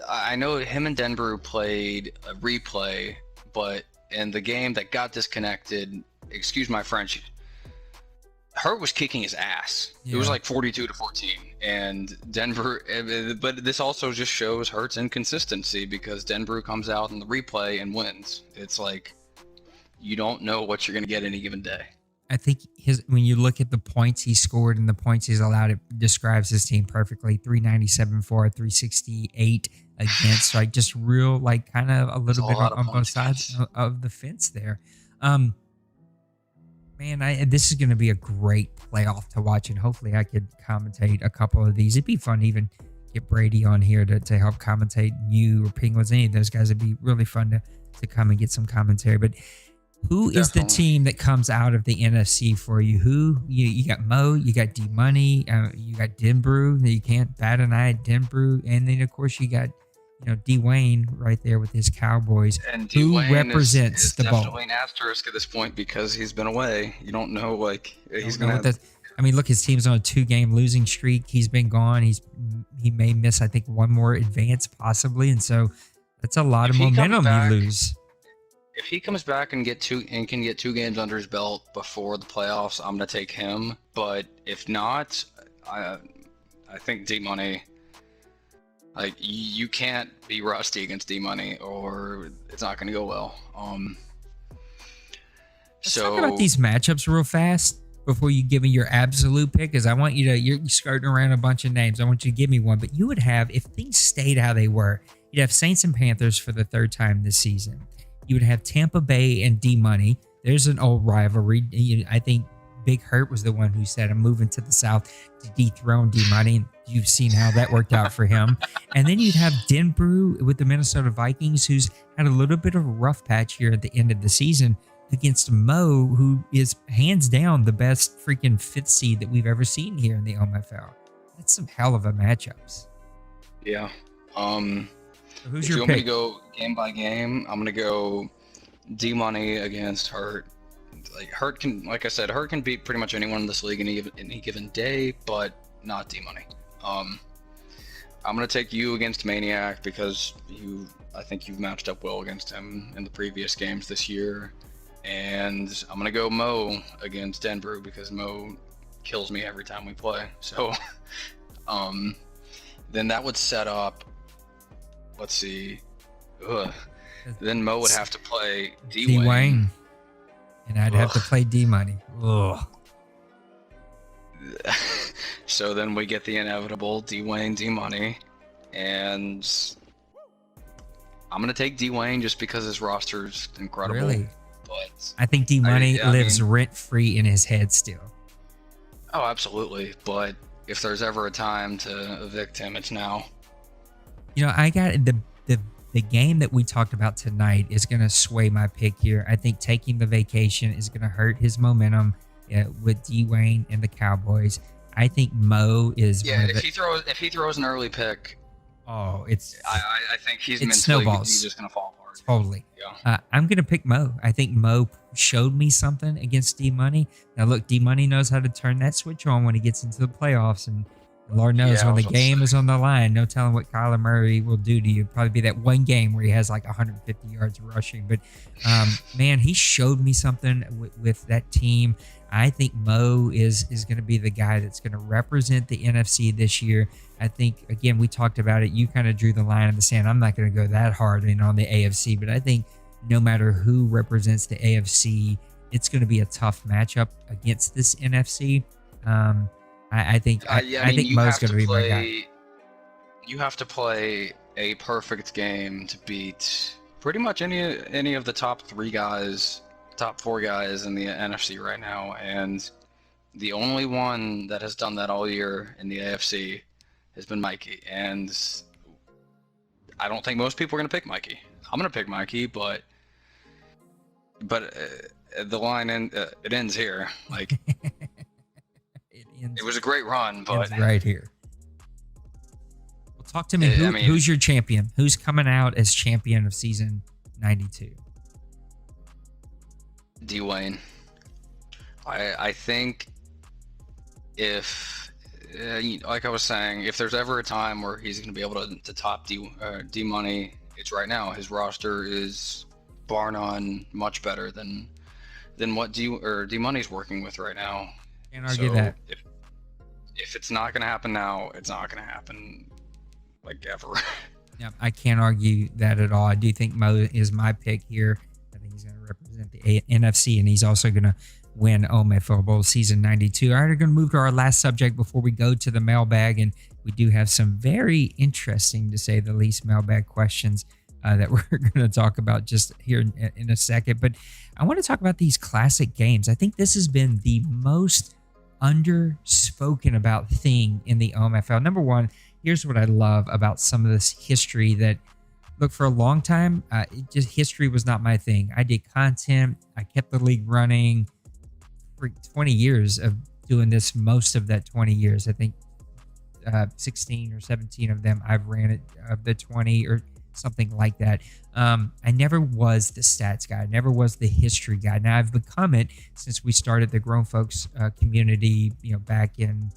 I know him and Denbrew played a replay, but in the game that got disconnected, excuse my French, Hurt was kicking his ass. Yeah. It was like 42-14, and Denver. But this also just shows Hurt's inconsistency because Denbrew comes out in the replay and wins. It's like, you don't know what you're going to get any given day. I think when you look at the points he scored and the points he's allowed, it describes his team perfectly. 397 for, 368 against, like just real, like kind of a little bit on both sides of the fence there. Man, this is going to be a great playoff to watch, and hopefully I could commentate a couple of these. It'd be fun to even get Brady on here to help commentate, you or Penguins, any of those guys. It'd be really fun to come and get some commentary. But who is the team that comes out of the NFC for you? You got Mo, you got D Money, you got Denbrew. You can't bat an eye at Denbrew, and then of course you got Dwayne right there with his Cowboys. And who Dwayne represents is the ball? Definitely an asterisk at this point because he's been away. You don't know, like he's gonna. I mean, look, his team's on a 2-game losing streak. He's been gone. He may miss, I think, one more advance possibly, and so that's a lot of momentum you lose. If he comes back and can get 2 games under his belt before the playoffs, I'm gonna take him. But if not, I think D Money. Like you can't be rusty against D Money, or it's not gonna go well. Let's talk about these matchups real fast before you give me your absolute pick, because I want you're skirting around a bunch of names. I want you to give me one, but you would have, if things stayed how they were, you'd have Saints and Panthers for the 3rd time this season. You would have Tampa Bay and D Money. There's an old rivalry. I think Big Hurt was the one who said, I'm moving to the South to dethrone D Money. And you've seen how that worked out for him. And then you'd have Denbrew with the Minnesota Vikings, who's had a little bit of a rough patch here at the end of the season, against Mo, who is hands down the best freaking 5th seed that we've ever seen here in the OMFL. That's some hell of a matchups. Yeah. So who's if your you want pick? me to go game by game, I'm gonna go D Money against Hurt. Like Hurt can, like I said, Hurt can beat pretty much anyone in this league any given day, but not D Money. I'm gonna take you against Maniac because I think you've matched up well against him in the previous games this year, and I'm gonna go Mo against Denbrew because Mo kills me every time we play. So, then that would set up. Let's see. Then Mo would have to play Dwayne. And I'd have to play D Money. Ugh. So then we get the inevitable Dwayne, D Money, and I'm gonna take Dwayne just because his roster's incredible. Really? But I think D Money lives rent free in his head still. Oh, absolutely. But if there's ever a time to evict him, it's now. I got the game that we talked about tonight is going to sway my pick here. I think taking the vacation is going to hurt his momentum with Dwayne and the Cowboys. I think Mo is if he throws an early pick, I think he's it mentally snowballs. he's just gonna fall apart. Totally. Yeah. I'm gonna pick Mo. I think Mo showed me something against D Money. Now look, D Money knows how to turn that switch on when he gets into the playoffs, and Lord knows when the game is on the line, no telling what Kyler Murray will do to you. Probably be that one game where he has like 150 yards rushing. But man, he showed me something with that team. I think Mo is going to be the guy that's going to represent the NFC this year. I think, again, we talked about it. You kind of drew the line in the sand. I'm not going to go that hard on the AFC, but I think no matter who represents the AFC, it's going to be a tough matchup against this NFC. I think Mo's going to be my guy. You have to play a perfect game to beat pretty much any of the top four guys in the NFC right now, and the only one that has done that all year in the AFC has been Mikey, and I don't think most people are going to pick Mikey. I'm going to pick Mikey, but the line it ends here. Like it was a great run, but right here. Well, talk to me. Who's your champion? Who's coming out as champion of season 92? Dwayne. I think if, like I was saying, if there's ever a time where he's going to be able to top D Money, it's right now. His roster is bar none much better than what D Money's working with right now. Can't argue that. If it's not going to happen now, it's not going to happen like ever. Yeah, I can't argue that at all. I do think Mo is my pick here. I think he's going to represent the NFC, and he's also going to win OMFL Bowl season 92. All right, we're going to move to our last subject before we go to the mailbag, and we do have some very interesting, to say the least, mailbag questions that we're going to talk about just here in a second. But I want to talk about these classic games. I think this has been the most underspoken about thing in the OMFL. Number one, here's what I love about some of this history that, look, for a long time, history was not my thing. I did content. I kept the league running for 20 years of doing this. Most of that 20 years, I think 16 or 17 of them I've ran it, of the 20 or something like that. I never was the stats guy. I never was the history guy. Now I've become it since we started the Grown Folks community, back in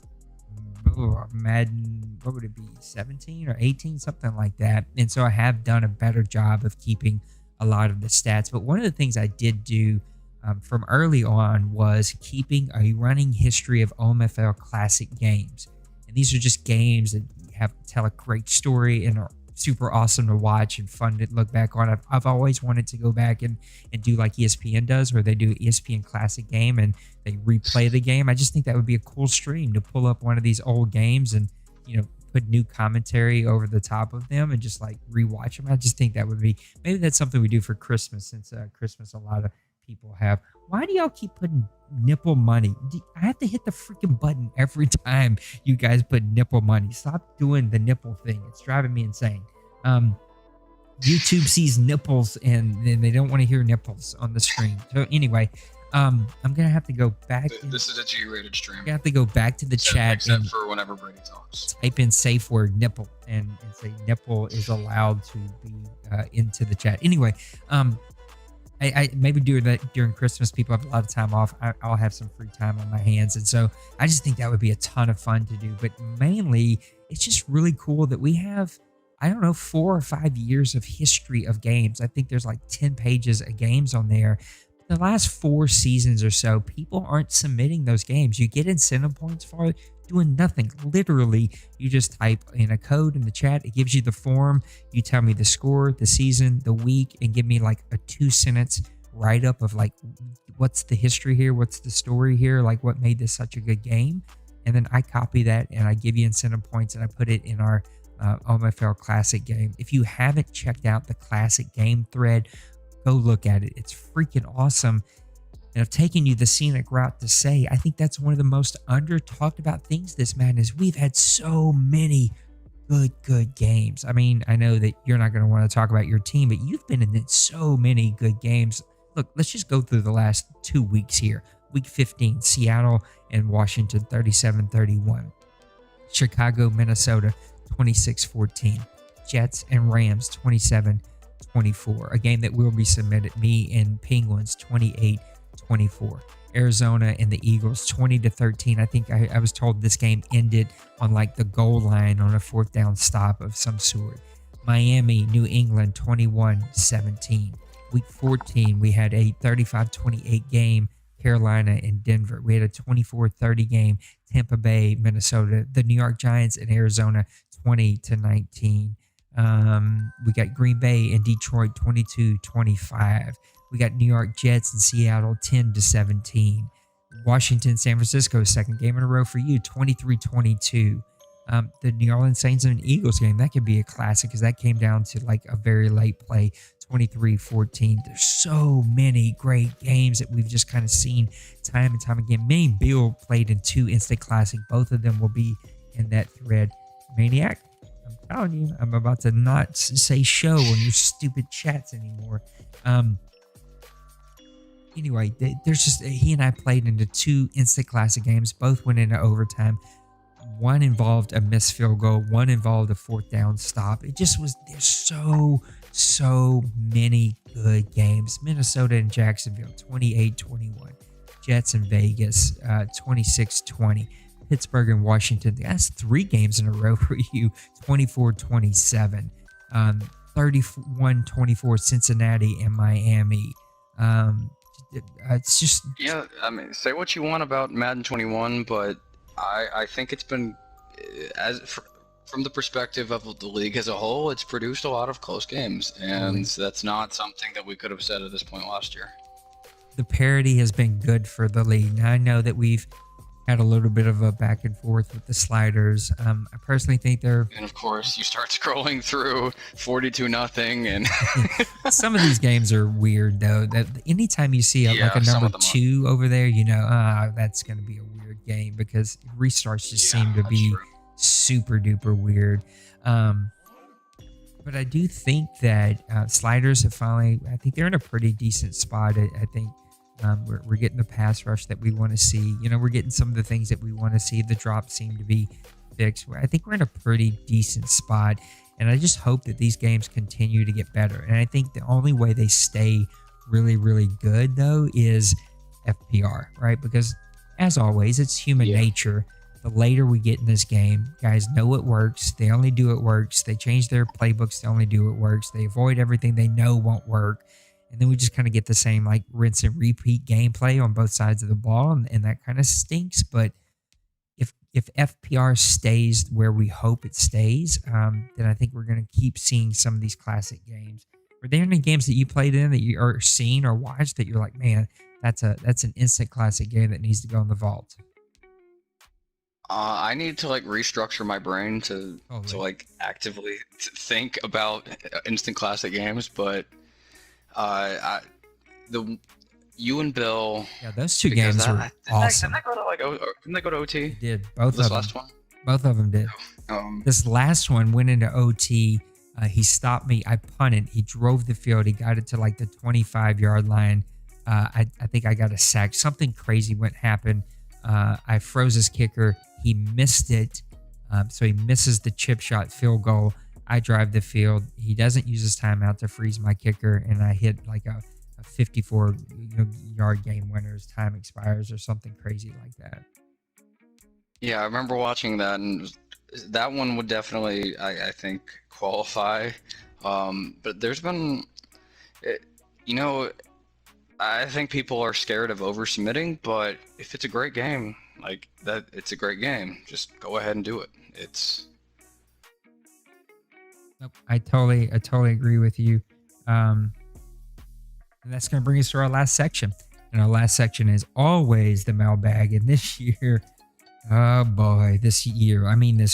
Madden, what would it be, 17 or 18, something like that. And so I have done a better job of keeping a lot of the stats. But one of the things I did do from early on was keeping a running history of OMFL classic games. And these are just games that tell a great story and are super awesome to watch and fun to look back on. I've always wanted to go back and do like ESPN does, where they do ESPN classic game and they replay the game. I just think that would be a cool stream to pull up one of these old games and, put new commentary over the top of them and just like rewatch them. I just think that would be, maybe that's something we do for Christmas, since Christmas a lot of people have. Why do y'all keep putting nipple money? I have to hit the freaking button every time you guys put nipple money. Stop doing the nipple thing. It's driving me insane. YouTube sees nipples and they don't want to hear nipples on the screen. So anyway, I'm gonna have to go back. This is a G-rated stream. I have to go back to the chat, except for whenever Brady talks. Type in safe word nipple and say nipple is allowed to be into the chat. Anyway, I maybe do that during Christmas. People have a lot of time off. I'll have some free time on my hands, and so I just think that would be a ton of fun to do. But mainly, it's just really cool that we have, I don't know, 4 or 5 years of history of games. I think there's like 10 pages of games on there. The last 4 seasons or so, people aren't submitting those games. You get incentive points for it, doing nothing. Literally, you just type in a code in the chat. It gives you the form. You tell me the score, the season, the week, and give me like a 2-sentence write-up of like, what's the history here? What's the story here? Like, what made this such a good game? And then I copy that and I give you incentive points and I put it in our OMFL Classic game. If you haven't checked out the Classic game thread, go look at it. It's freaking awesome. And I've taken you the scenic route to say, I think that's one of the most under talked about things this madness. We've had so many good games. I mean, I know that you're not going to want to talk about your team, but you've been in so many good games. Look, let's just go through the last 2 weeks here. Week 15, Seattle and Washington 37-31. Chicago, Minnesota 26-14. Jets and Rams 27-24. A game that will be submitted. Me and Penguins 28-24. Arizona and the Eagles 20-13. I think I was told this game ended on like the goal line on a 4th down stop of some sort. Miami, New England 21-17. Week 14, we had a 35-28 game, Carolina and Denver. We had a 24-30 game, Tampa Bay, Minnesota. The New York Giants and Arizona 20-19. We got Green Bay and Detroit 22-25. We got New York Jets and Seattle 10-17. Washington, San Francisco, second game in a row for you, 23-22. The New Orleans Saints and Eagles game, that could be a classic because that came down to like a very late play, 23-14. There's so many great games that we've just kind of seen time and time again. Me and Bill played in 2 instant classic. Both of them will be in that thread. Maniac, I'm telling you, I'm about to not say show on your stupid chats anymore. Anyway, there's just, he and I played into 2 instant classic games. Both went into overtime. One involved a missed field goal. One involved a 4th down stop. It just was, there's so many good games. Minnesota and Jacksonville, 28-21. Jets and Vegas, 26-20. Pittsburgh and Washington, that's 3 games in a row for you, 24-27. 31-24, Cincinnati and Miami. It's just... Yeah, I mean, say what you want about Madden 21, but I think it's been, from the perspective of the league as a whole, it's produced a lot of close games, and that's not something that we could have said at this point last year. The parity has been good for the league. Now, I know that we've had a little bit of a back and forth with the sliders. I personally think they're... And of course, you start scrolling through 42-0, and some of these games are weird though. That anytime you see like a number 2 over there, you know, that's going to be a weird game because restarts just seem to be super duper weird. But I do think that sliders have finally, I think they're in a pretty decent spot. I think we're getting the pass rush that we want to see. You know, we're getting some of the things that we want to see. The drops seem to be fixed. I think we're in a pretty decent spot. And I just hope that these games continue to get better. And I think the only way they stay really, really good, though, is FPR, right? Because, as always, it's human nature. The later we get in this game, guys know it works. They only do it works. They change their playbooks to only do it works. They avoid everything they know won't work. And then we just kind of get the same like rinse and repeat gameplay on both sides of the ball. And that kind of stinks. But if FPR stays where we hope it stays, then I think we're going to keep seeing some of these classic games. Were there any games that you played in that you are seen or watched that you're like, man, that's an instant classic game that needs to go in the vault? I need to like restructure my brain to like actively think about instant classic games, but you and Bill. Yeah, those 2 games were awesome. Didn't they go to OT? They did. Both this of them. last one? Both of them did. This last one went into OT. He stopped me. I punted. He drove the field. He got it to like the 25-yard line. I think I got a sack. Something crazy happened. I froze his kicker. He missed it. So he misses the chip shot field goal. I drive the field. He doesn't use his timeout to freeze my kicker, and I hit like a 54-yard game winner as time expires or something crazy like that. Yeah, I remember watching that, and that one would definitely, I think, qualify. But there's been, I think people are scared of oversubmitting, but if it's a great game, like that, it's a great game. Just go ahead and do it. Nope, I totally agree with you. And that's going to bring us to our last section. And our last section is always the mailbag. And this year, oh boy, this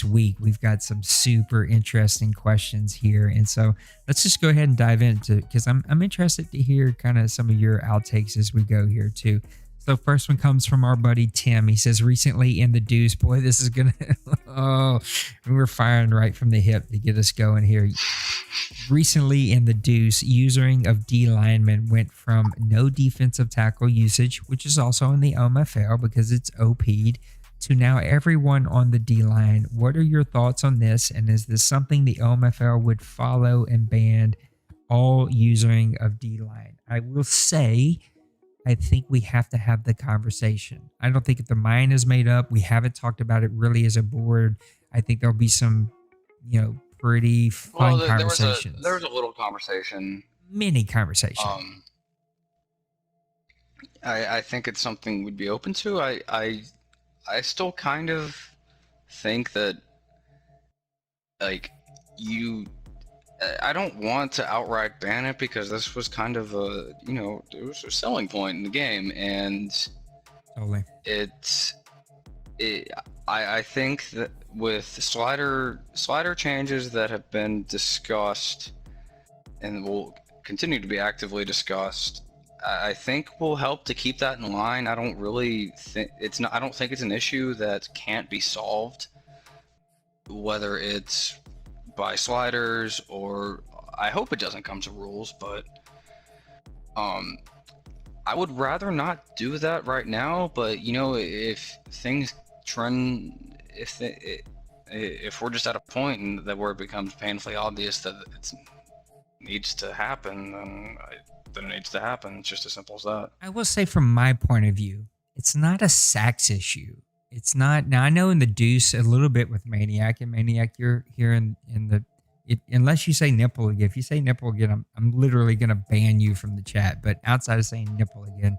week, we've got some super interesting questions here. And so let's just go ahead and dive into it because I'm interested to hear kind of some of your outtakes as we go here too. So first one comes from our buddy Tim. He says, recently in the Deuce, boy, this is going to, Oh, we were firing right from the hip to get us going here. Recently in the deuce, using of D linemen went from no defensive tackle usage, which is also in the OMFL because it's OP'd, to now everyone on the D line. What are your thoughts on this? And is this something the OMFL would follow and ban all using of D line? I will say, I think we have to have the conversation. I don't think if the mind is made up, we haven't talked about it really as a board. I think there'll be some, pretty fun conversations. There was a little conversation. Mini conversation. I think it's something we'd be open to. I still kind of think that, like, I don't want to outright ban it because this was kind of it was a selling point in the game, and totally. I think that with slider changes that have been discussed and will continue to be actively discussed, I think will help to keep that in line. I don't really think I don't think it's an issue that can't be solved, whether it's by sliders or I hope it doesn't come to rules, but I would rather not do that right now. But if things trend, if we're just at a point and that where it becomes painfully obvious that it needs to happen, then it needs to happen. It's just as simple as that. I will say from my point of view, it's not a sacks issue. It's not. Now I know in the deuce a little bit with Maniac, and Maniac, you're here in the. Unless you say nipple again. If you say nipple again, I'm literally gonna ban you from the chat. But outside of saying nipple again,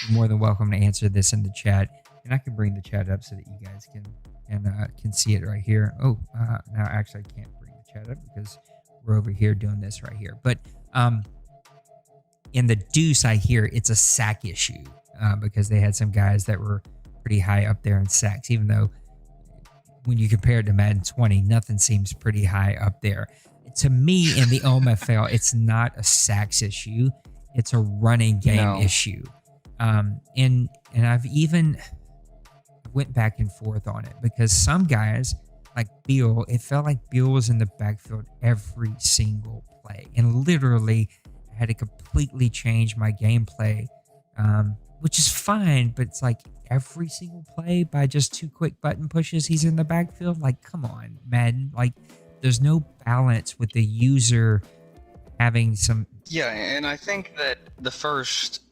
you're more than welcome to answer this in the chat, and I can bring the chat up so that you guys can see it right here. Oh, now actually I can't bring the chat up because we're over here doing this right here. But in the deuce, I hear it's a sack issue because they had some guys that were pretty high up there in sacks, even though when you compare it to Madden 20, nothing seems pretty high up there. To me, in the OMFL, it's not a sacks issue. It's a running game issue. And I've even went back and forth on it because some guys, like Beal, it felt like Beal was in the backfield every single play. And literally, I had to completely change my gameplay, which is fine, but it's like every single play by just 2 quick button pushes, he's in the backfield. Like, come on, Madden. Like, there's no balance with the user having some. Yeah, and I think that the first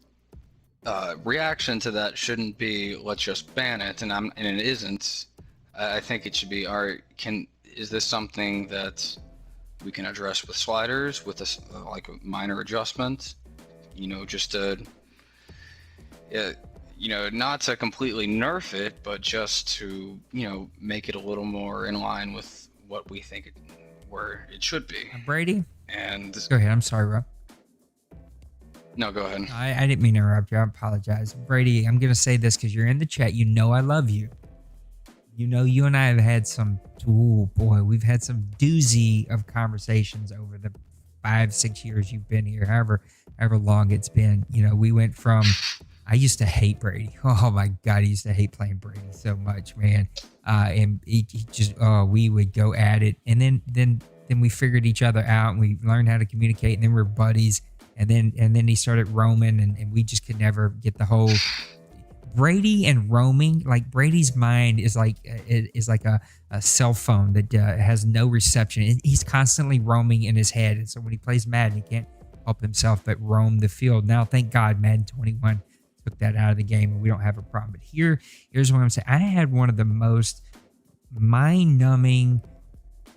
reaction to that shouldn't be let's just ban it, and it isn't. I think it should be, all right, is this something that we can address with sliders with like a minor adjustment? Just to not to completely nerf it, but just to make it a little more in line with what we think where it should be. Brady? And go ahead. I'm sorry, Rob. No, go ahead. I didn't mean to interrupt you. I apologize. Brady, I'm going to say this because you're in the chat. I love you. You and I have had some, we've had some doozy of conversations over the 5-6 years you've been here, however long it's been. We went from, I used to hate Brady. Oh my God, I used to hate playing Brady so much, man. And he just, we would go at it. And then we figured each other out and we learned how to communicate, and then we're buddies. And then he started roaming, and we just could never get the whole Brady and roaming. Like, Brady's mind is like a cell phone that has no reception. He's constantly roaming in his head, and so when he plays Madden, he can't help himself but roam the field. Now, thank God, Madden 21 took that out of the game, and we don't have a problem. But here's what I'm saying. I had one of the most mind-numbing,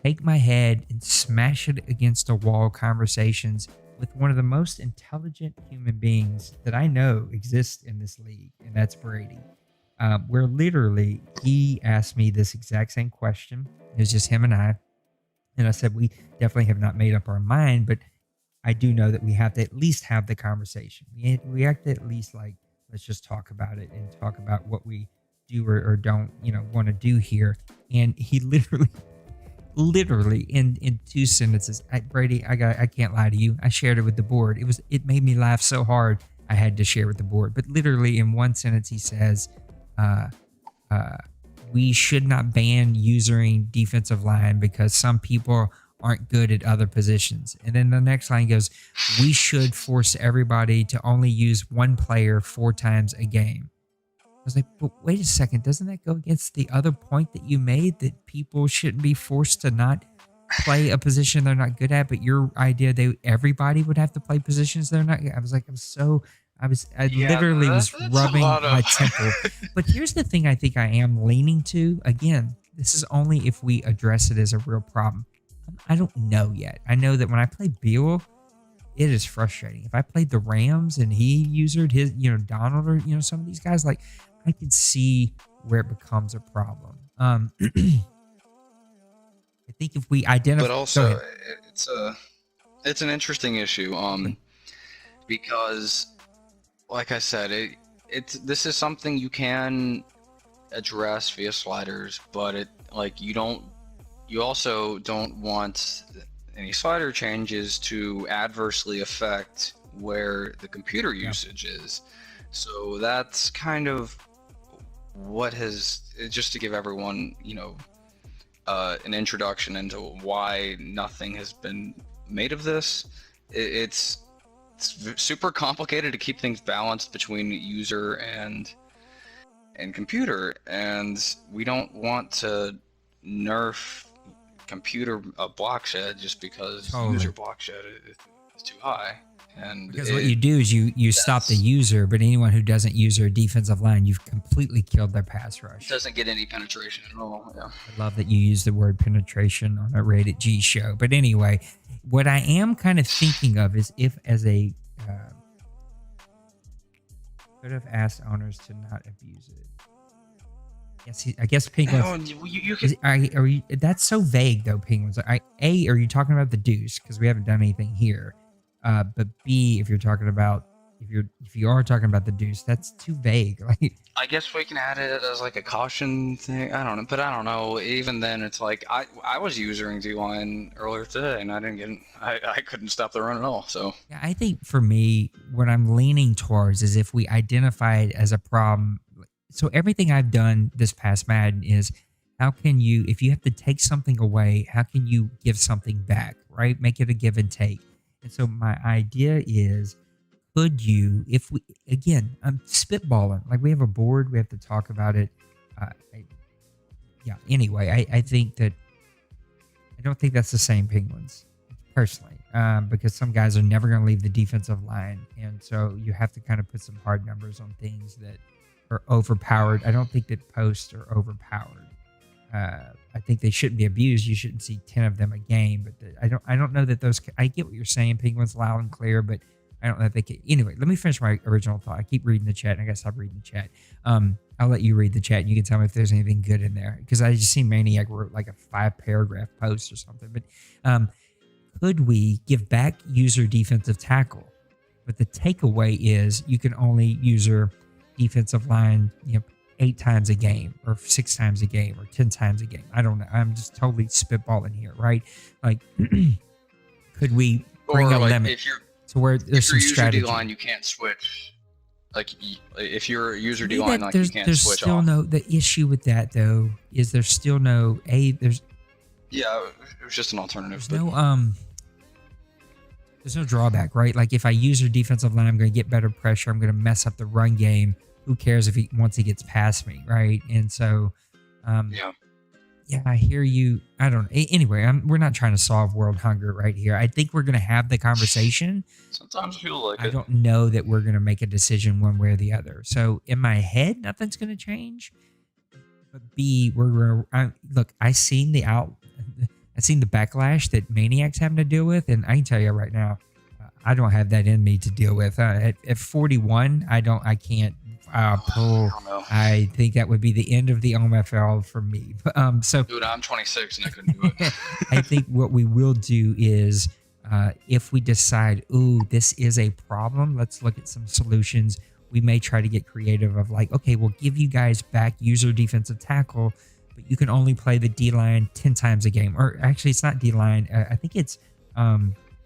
take my head and smash it against a wall conversations with one of the most intelligent human beings that I know exists in this league, and that's Brady. Where literally he asked me this exact same question. It was just him and I said, we definitely have not made up our mind, but I do know that we have to at least have the conversation. We have to at least, like, let's just talk about it and talk about what we do or don't want to do here. And he literally in 2 sentences, Brady, I can't lie to you, I shared it with the board. It made me laugh so hard I had to share with the board. But literally in 1 sentence he says, we should not ban using defensive line because some people aren't good at other positions. And then the next line goes, we should force everybody to only use one player 4 times a game. I was like, but wait a second, doesn't that go against the other point that you made that people shouldn't be forced to not play a position they're not good at? But your idea everybody would have to play positions they're not. I was like, I literally was rubbing my temple. But here's the thing I think I am leaning to. Again, this is only if we address it as a real problem. I don't know yet. I know that when I play Beal, it is frustrating. If I played the Rams and he usered his, Donald or, some of these guys, like I could see where it becomes a problem. I think if we identify, but also it's an interesting issue, because, like I said, this is something you can address via sliders, but you also don't want any slider changes to adversely affect where the computer usage is. So that's kind of what just to give everyone, an introduction into why nothing has been made of this. It's super complicated to keep things balanced between user and computer, and we don't want to nerf computer block shed just because user block shed is too high. And because what you do is you stop the user, but anyone who doesn't use their defensive line, you've completely killed their pass rush. Doesn't get any penetration at all. Yeah. I love that you use the word penetration on a Rated G show. But anyway, what I am kind of thinking of is if as a could have asked owners to not abuse it. I guess Penguins. That's so vague though, Penguins. Are you talking about the deuce? Because we haven't done anything here. But B, if you are talking about the deuce, that's too vague. Like, I guess we can add it as like a caution thing. I don't know, but I don't know. Even then, it's like I was using D-line earlier today, and I couldn't stop the run at all. So yeah, I think for me, what I'm leaning towards is if we identify it as a problem. So everything I've done this past Madden is how can you, if you have to take something away, how can you give something back, right? Make it a give and take. And so my idea is, could you, if we, again, I'm spitballing, like we have a board, we have to talk about it. Anyway, I think that, I don't think that's the same Penguins, personally, because some guys are never going to leave the defensive line. And so you have to kind of put some hard numbers on things that are overpowered. I don't think that posts are overpowered. I think they shouldn't be abused. You shouldn't see 10 of them a game, but I don't know that those. I get what you're saying, Penguins, loud and clear, but I don't know if they can. Anyway, let me finish my original thought. I keep reading the chat, and I gotta stop reading the chat. I'll let you read the chat, and you can tell me if there's anything good in there, because I just seen Maniac wrote like a 5-paragraph post or something. But could we give back user defensive tackle? But the takeaway is you can only user defensive line, 8 times a game or 6 times a game or 10 times a game. I don't know. I'm just totally spitballing here, right? Like, could we bring a limit to where there's some strategy? User D-line, you can't switch. Like, if you're a user D-line, like, you can't there's switch still off. The issue with that, though, is there's still no, Yeah, it was just an alternative. There's no drawback, right? Like, if I use your defensive line, I'm going to get better pressure. I'm going to mess up the run game. Who cares if once he gets past me, right? And so, yeah, I hear you. I don't. Anyway, we're not trying to solve world hunger right here. I think we're going to have the conversation. Sometimes I feel like I don't know that we're going to make a decision one way or the other. So in my head, nothing's going to change. But B, look. I seen the backlash that Maniac's having to deal with, and I can tell you right now, I don't have that in me to deal with. At 41, I can't. I think that would be the end of the OMFL for me. So, dude, I'm 26 and I couldn't do it. I think what we will do is, if we decide, this is a problem, let's look at some solutions. We may try to get creative of like, okay, we'll give you guys back user defensive tackle, but you can only play the D-line 10 times a game. Or actually, it's not D-line. I think it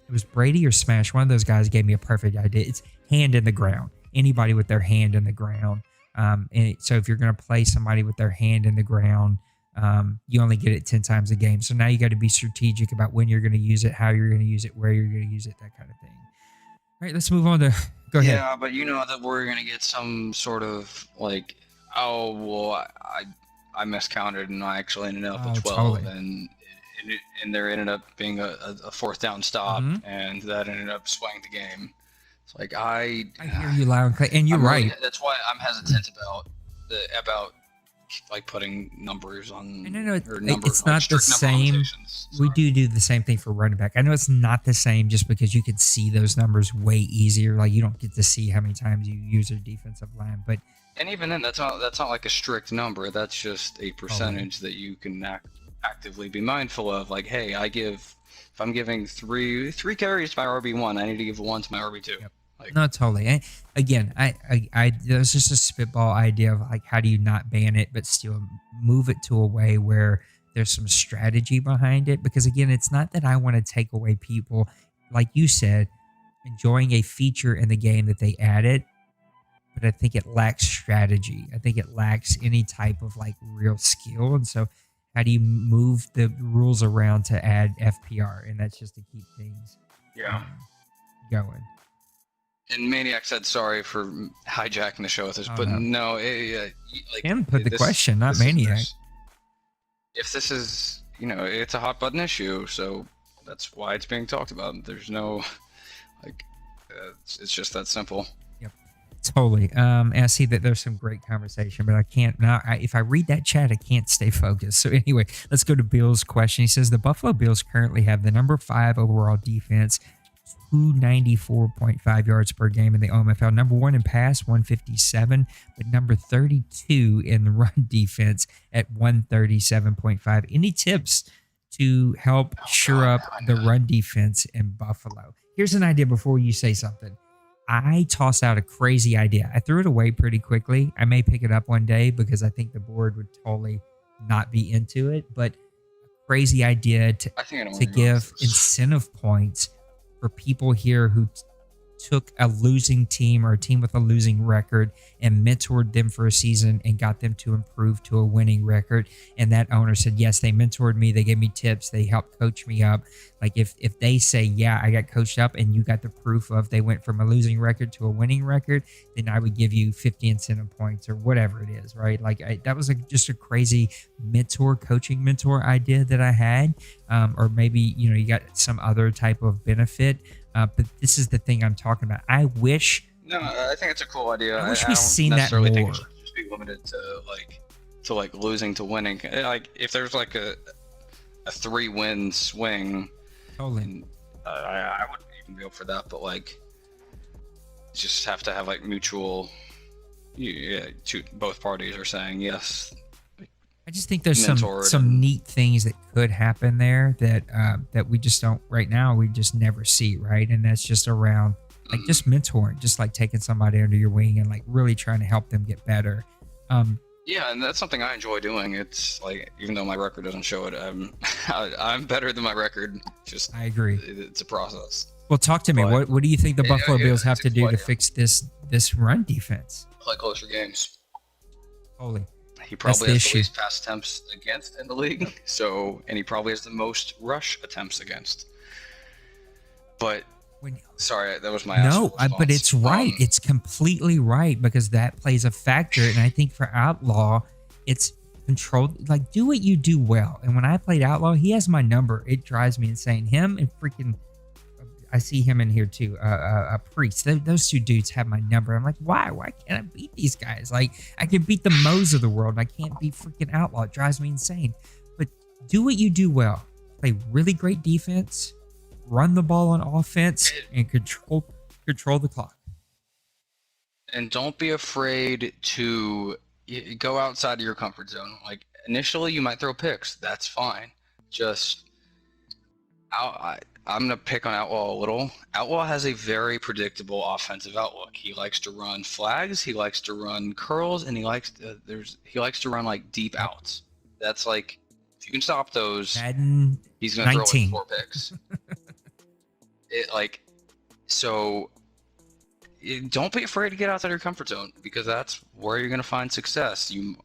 was Brady or Smash. One of those guys gave me a perfect idea. It's hand in the ground. Anybody with their hand in the ground. So if you're going to play somebody with their hand in the ground, you only get it 10 times a game. So now you got to be strategic about when you're going to use it, how you're going to use it, where you're going to use it, that kind of thing. All right, let's move on to go ahead. Yeah, but you know that we're gonna get some sort of like, oh well, I miscounted and I actually ended up with 12, Totally. and there ended up being a fourth down stop, and that ended up swaying the game. It's like I hear you loud and clear, and you're right. That's why I'm hesitant about like putting numbers on. And I know it's not the same. We do the same thing for running back. I know it's not the same just because you can see those numbers way easier. Like you don't get to see how many times you use your defensive line, but and even then, that's not like a strict number. That's just a percentage that you can actively be mindful of. Like, hey, if I'm giving three carries to my RB1, I need to give one to my RB2. Yep. No, totally. And again, I there's just a spitball idea of like, how do you not ban it, but still move it to a way where there's some strategy behind it? Because again, it's not that I want to take away people, like you said, enjoying a feature in the game that they added, but I think it lacks strategy. I think it lacks any type of like real skill. And so how do you move the rules around to add FPR? And that's just to keep things going. And Maniac said sorry for hijacking the show with us, but no, like Him put the question, not Maniac. If this is, it's a hot button issue, so that's why it's being talked about. There's no, it's just that simple. Yep, totally. And I see that there's some great conversation, but I can't now. If I read that chat, I can't stay focused. So anyway, let's go to Bill's question. He says the Buffalo Bills currently have the number 5 overall defense, 294.5 yards per game in the OMFL. Number 1 in pass, 157, but number 32 in the run defense at 137.5. Any tips to help shore up the run defense in Buffalo? Here's an idea before you say something. I tossed out a crazy idea. I threw it away pretty quickly. I may pick it up one day because I think the board would totally not be into it, but a crazy idea to give incentive points for people here who took a losing team or a team with a losing record and mentored them for a season and got them to improve to a winning record. And that owner said, yes, they mentored me. They gave me tips. They helped coach me up. Like if they say, yeah, I got coached up and you got the proof of they went from a losing record to a winning record, then I would give you 50 incentive points or whatever it is, right? Like that was just a crazy coaching mentor idea that I had. Or maybe, you got some other type of benefit. But this is the thing I'm talking about. I wish. No, I think it's a cool idea. I wish we've seen that more. Think it should just be limited to losing to winning. Like if there's like a 3-win swing, totally. I wouldn't even go for that. But just have to have mutual. Both parties are saying yes. I just think there's some neat things that could happen there that we just don't right now. We just never see, right? And that's just around just mentoring, just like taking somebody under your wing and really trying to help them get better. Yeah, and that's something I enjoy doing. It's even though my record doesn't show it, I'm better than my record. Just I agree. It's a process. Well, talk to me. What do you think the Buffalo Bills have to do to fix this run defense? Play closer games. Holy. He probably has the least pass attempts against in the league, and he probably has the most rush attempts against. But sorry, that was my but it's right. It's completely right because that plays a factor, and I think for Outlaw, it's controlled. Do what you do well. And when I played Outlaw, he has my number. It drives me insane. Him and freaking. I see him in here too. A Priest. Those two dudes have my number. I'm like, why? Why can't I beat these guys? I can beat the Moes of the world. And I can't beat freaking Outlaw. It drives me insane. But do what you do well. Play really great defense. Run the ball on offense and control the clock. And don't be afraid to go outside of your comfort zone. Initially, you might throw picks. That's fine. Just I'm going to pick on Outlaw a little. Outlaw has a very predictable offensive outlook. He likes to run flags, he likes to run curls, and he likes to run deep outs. That's if you can stop those, Madden he's going to throw 4 picks. So don't be afraid to get outside your comfort zone, because that's where you're going to find success. You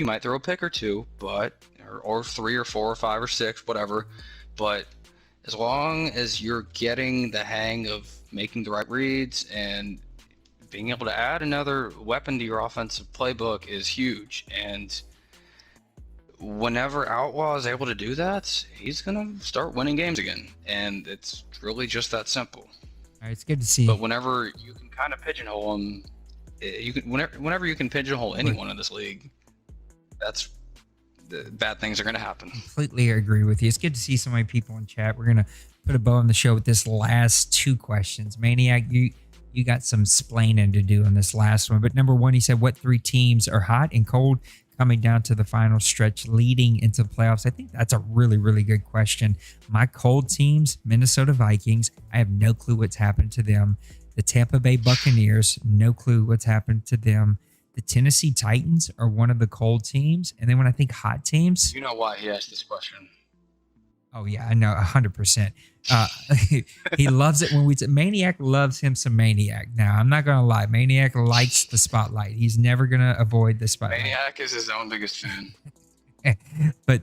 might throw a pick or two, or 3 or 4 or 5 or 6, whatever. But as long as you're getting the hang of making the right reads and being able to add another weapon to your offensive playbook is huge. And whenever Outlaw is able to do that, he's going to start winning games again. And it's really just that simple. All right, it's good to see. But whenever you can kind of pigeonhole him, whenever you can pigeonhole anyone in this league, that's the bad things are going to happen. Completely agree with you. It's good to see so many people in chat. We're going to put a bow on the show with this last 2 questions. Maniac, you got some splaining to do on this last one. But number 1, he said, what 3 teams are hot and cold coming down to the final stretch leading into the playoffs? I think that's a really, really good question. My cold teams, Minnesota Vikings, I have no clue what's happened to them. The Tampa Bay Buccaneers, no clue what's happened to them. The Tennessee Titans are one of the cold teams. And then when I think hot teams... You know why he asked this question. Oh, yeah, I know, 100%. He loves it when Maniac loves him some Maniac. Now, I'm not going to lie. Maniac likes the spotlight. He's never going to avoid the spotlight. Maniac is his own biggest fan. But,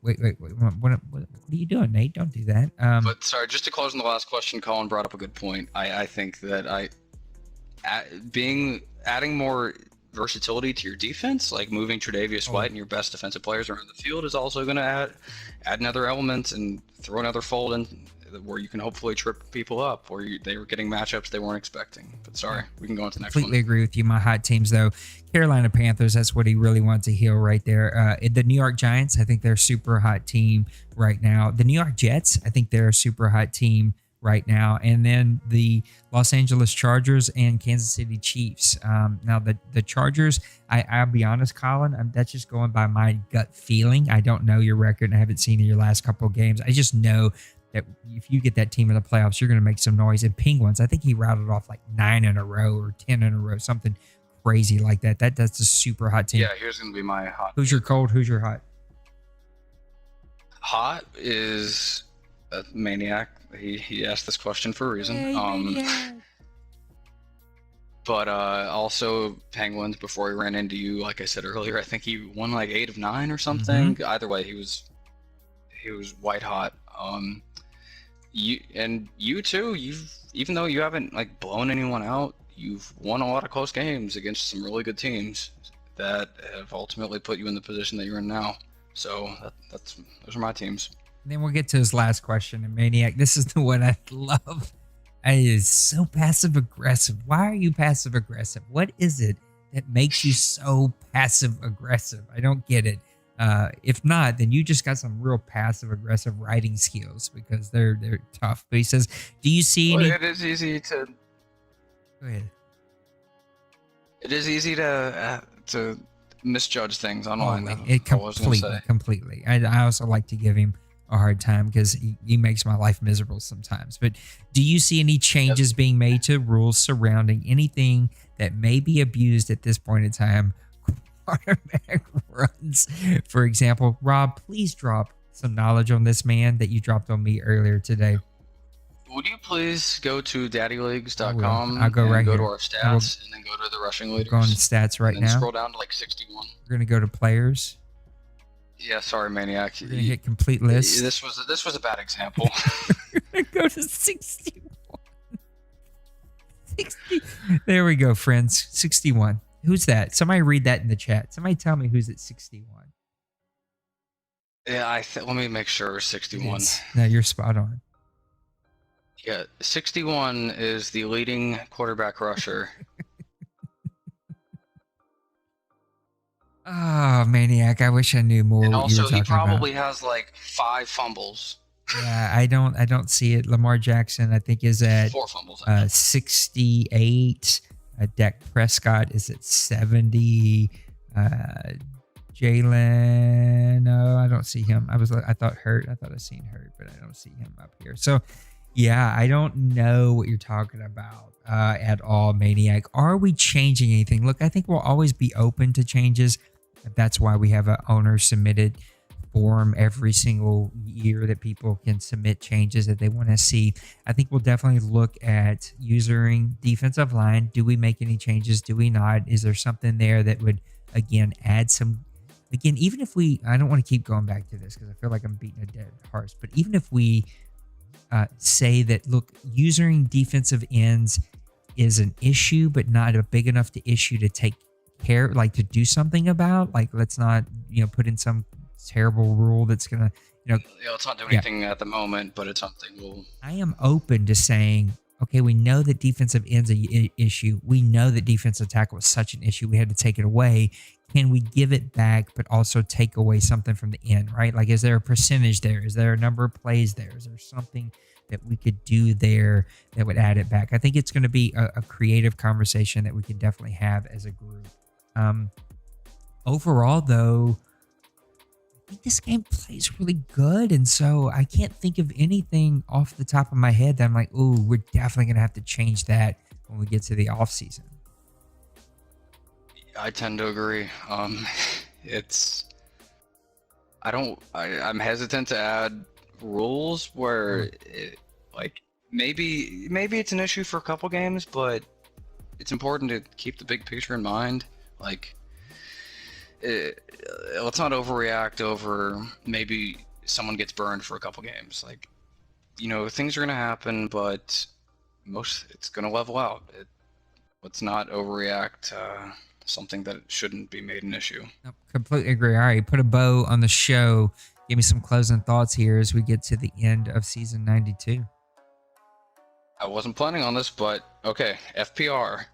wait. What are you doing, Nate? Don't do that. But sorry, just to close on the last question, Colin brought up a good point. I think that adding more versatility to your defense, like moving Tre'Davious White and your best defensive players around the field, is also going to add another element and throw another fold in where you can hopefully trip people up, or they were getting matchups they weren't expecting. But sorry, we can go on to the next one. Completely agree with you. My hot teams, though, Carolina Panthers, that's what he really wants to heal right there. The New York Giants, I think they're a super hot team right now. The New York Jets, I think they're a super hot team right now. And then the Los Angeles Chargers and Kansas City Chiefs. Now, the Chargers, I'll be honest, Colin, that's just going by my gut feeling. I don't know your record, and I haven't seen your last couple of games. I just know that if you get that team in the playoffs, you're going to make some noise. And Penguins, I think he routed off like 9 in a row or 10 in a row, something crazy like that. That's a super hot team. Yeah, here's going to be my hot. Who's your cold? Who's your hot? Hot is a Maniac. He asked this question for a reason. But also Penguins, before he ran into you, like I said earlier, I think he won like 8 of 9 or something. Mm-hmm. Either way, he was white hot. You too, even though you haven't like blown anyone out, you've won a lot of close games against some really good teams that have ultimately put you in the position that you're in now. So those are my teams. And then we'll get to his last question. And Maniac, this is the one I love. It is so passive aggressive. Why are you passive aggressive? What is it that makes you so passive aggressive? I don't get it. If not, then you just got some real passive aggressive writing skills, because they're tough. But he says, do you see any... It is easy to... Go ahead. It is easy to misjudge things online. Completely. I also like to give him a hard time because he makes my life miserable sometimes. But do you see any changes being made to rules surrounding anything that may be abused at this point in time? Quarterback runs, for example. Rob, please drop some knowledge on this man that you dropped on me earlier today. Would you please go to daddyleagues.com? I'll go right go here. to our stats, and then go to the rushing leaders. Go on to stats right and then now. Scroll down to like 61. We're gonna go to players. Yeah, sorry, Maniac. We're gonna hit complete list. This was a bad example. We're gonna go to 61. 60. There we go, friends. 61. Who's that? Somebody read that in the chat. Somebody tell me who's at 61. Yeah, let me make sure. 61. No, you're spot on. Yeah, 61 is the leading quarterback rusher. Oh, Maniac! I wish I knew more. And what you were also, he talking probably about. has like 5 fumbles. Yeah, I don't see it. Lamar Jackson, I think, is at 4 fumbles. 68. Dak Prescott is at 70. Jalen, no, I don't see him. I thought Hurt. I thought I seen Hurt, but I don't see him up here. So, yeah, I don't know what you're talking about at all, Maniac. Are we changing anything? Look, I think we'll always be open to changes. That's why we have an owner submitted form every single year that people can submit changes that they want to see. I think we'll definitely look at using defensive line. Do we make any changes? Do we not? Is there something there that would, again, add some, again, even if we, I don't want to keep going back to this because I feel like I'm beating a dead horse, but even if we say that, look, using defensive ends is an issue, but not a big enough to issue to take care, like to do something about, like, let's not, put in some terrible rule that's going to, let's not do anything at the moment, but it's something I am open to saying, okay, we know that defensive end's an issue. We know that defensive tackle was such an issue. We had to take it away. Can we give it back, but also take away something from the end, right? Like, is there a percentage there? Is there a number of plays there? Is there something that we could do there that would add it back? I think it's going to be a creative conversation that we can definitely have as a group. Overall, though, I think this game plays really good, and so I can't think of anything off the top of my head that I'm like, ooh, we're definitely going to have to change that when we get to the offseason. I tend to agree. I'm hesitant to add rules where maybe it's an issue for a couple games, but it's important to keep the big picture in mind. Like, let's not overreact over maybe someone gets burned for a couple games. Like, things are going to happen, but it's going to level out. Let's not overreact something that shouldn't be made an issue. Nope, completely agree. All right, put a bow on the show. Give me some closing thoughts here as we get to the end of season 92. I wasn't planning on this, but okay, FPR.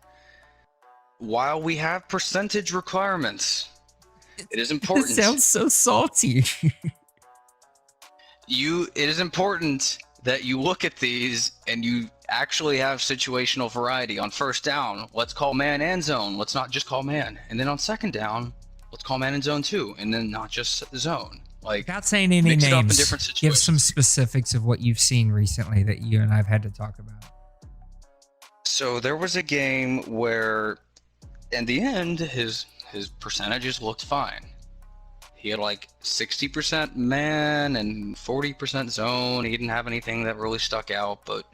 While we have percentage requirements, it is important. It sounds so salty. It is important that you look at these and you actually have situational variety. On first down, let's call man and zone. Let's not just call man. And then on second down, let's call man and zone too, and then not just zone. Like, without saying any mix it up in names, different situations. give some specifics of what you've seen recently that you and I've had to talk about. So there was a game where, in the end, his percentages looked fine. He had like 60% man and 40% zone. He didn't have anything that really stuck out, but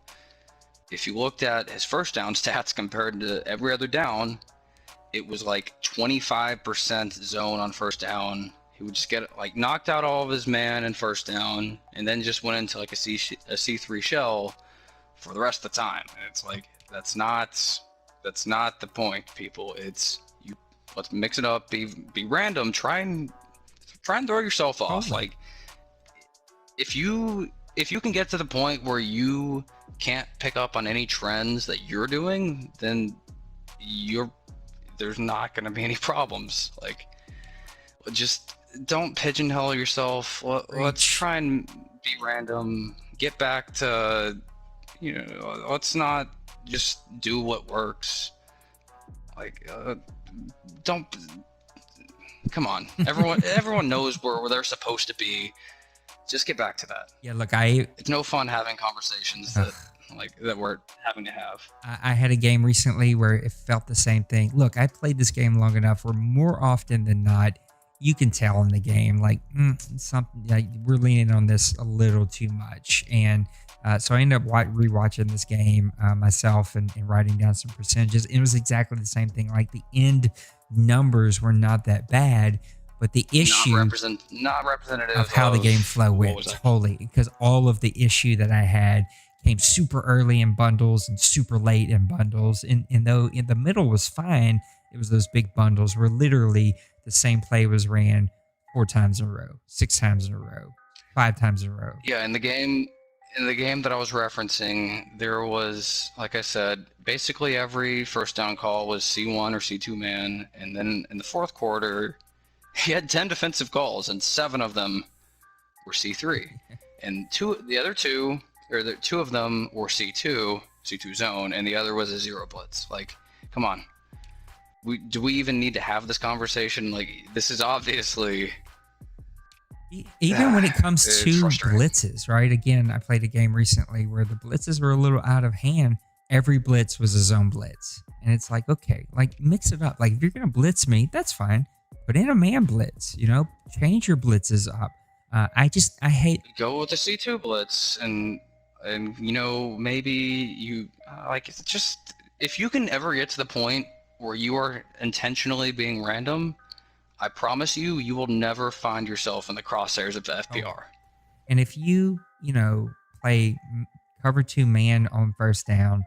if you looked at his first down stats compared to every other down, it was like 25% zone on first down. He would just get like knocked out all of his man in first down, and then just went into like a C3 shell for the rest of the time. And it's like, that's not the point, people. It's let's mix it up, be random, try and throw yourself off. Like, if you can get to the point where you can't pick up on any trends that you're doing, then there's not going to be any problems. Like, just don't pigeonhole yourself. Let's try and be random. Get back to, let's not just do what works. Like, don't. Come on, everyone knows where they're supposed to be. Just get back to that. Yeah, look, it's no fun having conversations that we're having to have. I had a game recently where it felt the same thing. Look, I played this game long enough where more often than not, you can tell in the game, like, something, like, we're leaning on this a little too much. And so I ended up rewatching this game myself and writing down some percentages. It was exactly the same thing. Like, the end numbers were not that bad, but the issue not representative of how the game flow went, totally, because all of the issue that I had came super early in bundles and super late in bundles. And though in the middle was fine, it was those big bundles where literally the same play was ran 4 times in a row, 6 times in a row, 5 times in a row. Yeah, in the game that I was referencing, there was, like I said, basically every first down call was C1 or C2 man, and then in the fourth quarter, he had 10 defensive calls, and 7 of them were C3, and two of them were C2 zone, and the other was a 0 blitz. Like, come on. Do we even need to have this conversation? Like, this is obviously... Even when it comes to blitzes, right? Again, I played a game recently where the blitzes were a little out of hand. Every blitz was a zone blitz. And it's like, okay, like, mix it up. Like, if you're going to blitz me, that's fine. Put in a man blitz, change your blitzes up. I hate. Go with the C2 blitz, and maybe you like it's just if you can ever get to the point where you are intentionally being random, I promise you, you will never find yourself in the crosshairs of the FPR. And if you play cover 2 man on first down,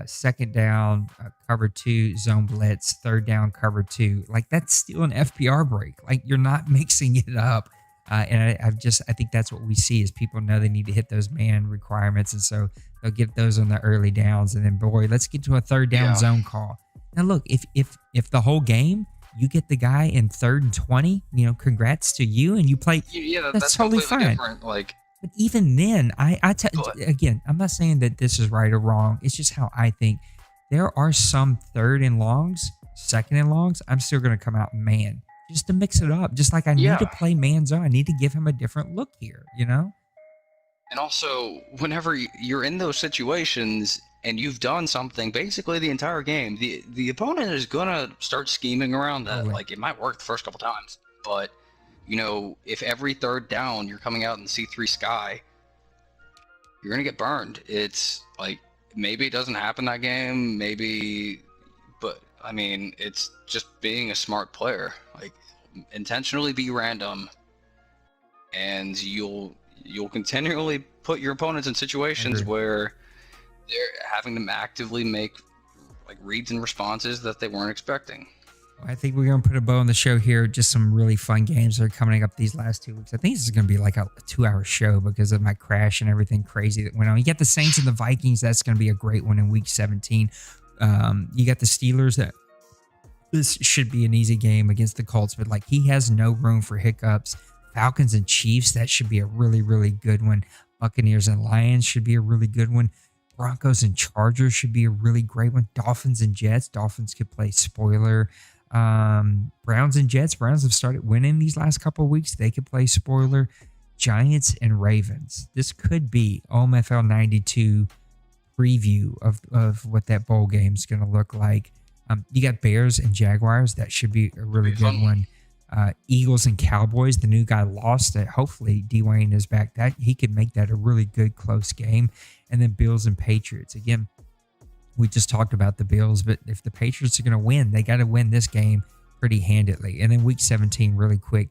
second down cover 2 zone blitz, third down cover 2, like that's still an FPR break. Like you're not mixing it up. And I think that's what we see is people know they need to hit those man requirements, and so they'll get those on the early downs, and then boy, let's get to a third down zone call. Now look, if the whole game you get the guy in 3rd and 20, congrats to you, and you play. Yeah, that's totally fine. Different. Like, but even then, again, I'm not saying that this is right or wrong. It's just how I think. There are some 3rd and longs, 2nd and longs. I'm still going to come out man. Just to mix it up, just like I need to play man zone. I need to give him a different look here, And also, whenever you're in those situations and you've done something basically the entire game, the opponent is gonna start scheming around that. Totally. Like it might work the first couple times, but if every third down you're coming out in the C3 sky, you're gonna get burned. It's like maybe it doesn't happen that game, maybe, but I mean, it's just being a smart player. Like, intentionally be random, and you'll continually put your opponents in situations where they're having them actively make like reads and responses that they weren't expecting. I think we're going to put a bow on the show here. Just some really fun games that are coming up these last 2 weeks. I think this is going to be like a 2-hour show because of my crash and everything crazy that went on. You got the Saints and the Vikings. That's going to be a great one in week 17. You got the Steelers. This should be an easy game against the Colts, but like he has no room for hiccups. Falcons and Chiefs, that should be a really, really good one. Buccaneers and Lions should be a really good one. Broncos and Chargers should be a really great one. Dolphins and Jets. Dolphins could play spoiler. Browns and Jets. Browns have started winning these last couple of weeks. They could play spoiler. Giants and Ravens. This could be OMFL 92 preview of what that bowl game is going to look like. You got Bears and Jaguars. That should be a really good one. Eagles and Cowboys. The new guy lost it. Hopefully Dwayne is back. That he could make that a really good close game. And then Bills and Patriots. Again, we just talked about the Bills, but if the Patriots are going to win, they got to win this game pretty handedly. And then week 17, really quick.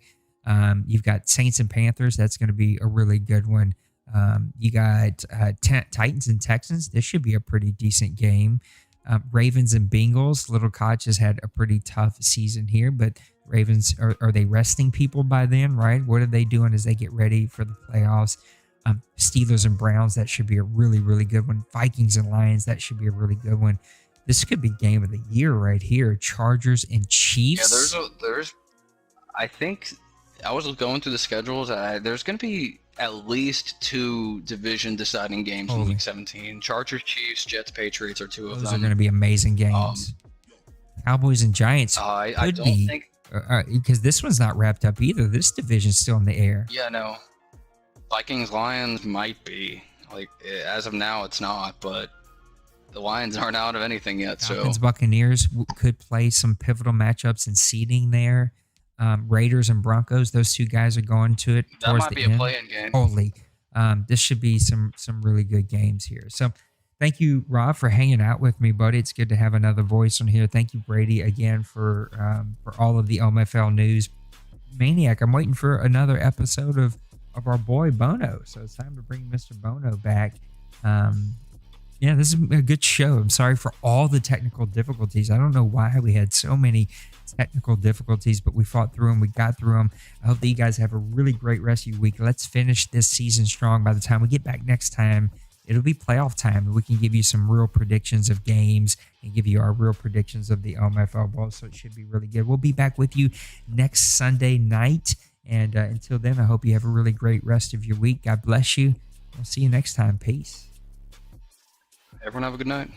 You've got Saints and Panthers. That's going to be a really good one. You got Titans and Texans. This should be a pretty decent game. Ravens and Bengals. Little Koch has had a pretty tough season here, but Ravens, are they resting people by then, right? What are they doing as they get ready for the playoffs? Steelers and Browns, that should be a really, really good one. Vikings and Lions, that should be a really good one. This could be game of the year right here. Chargers and Chiefs. Yeah, I think I was going through the schedules. There's going to be at least 2 division deciding games in week 17. Chargers, Chiefs, Jets, Patriots are 2 of them. Those are going to be amazing games. Cowboys and Giants. I don't think because this one's not wrapped up either. This division's still in the air. Yeah, no. Vikings, Lions might be. Like, as of now, it's not, but the Lions aren't out of anything yet. Falcons, Buccaneers could play some pivotal matchups and seeding there. Raiders and Broncos, those 2 guys are going to it. That might be a play-in game. Holy. This should be some really good games here. So thank you, Rob, for hanging out with me, buddy. It's good to have another voice on here. Thank you, Brady, again for all of the OMFL news. Maniac, I'm waiting for another episode of our boy Bono. So it's time to bring Mr. Bono back. Yeah, this is a good show. I'm sorry for all the technical difficulties. I don't know why we had so many technical difficulties, but we fought through them. We got through them. I hope that you guys have a really great rest of your week. Let's finish this season strong. By the time we get back next time, it'll be playoff time, and we can give you some real predictions of games and give you our real predictions of the OMFL Bowl. So it should be really good. We'll be back with you next Sunday night. And until then, I hope you have a really great rest of your week. God bless you. We'll see you next time. Peace. Everyone have a good night.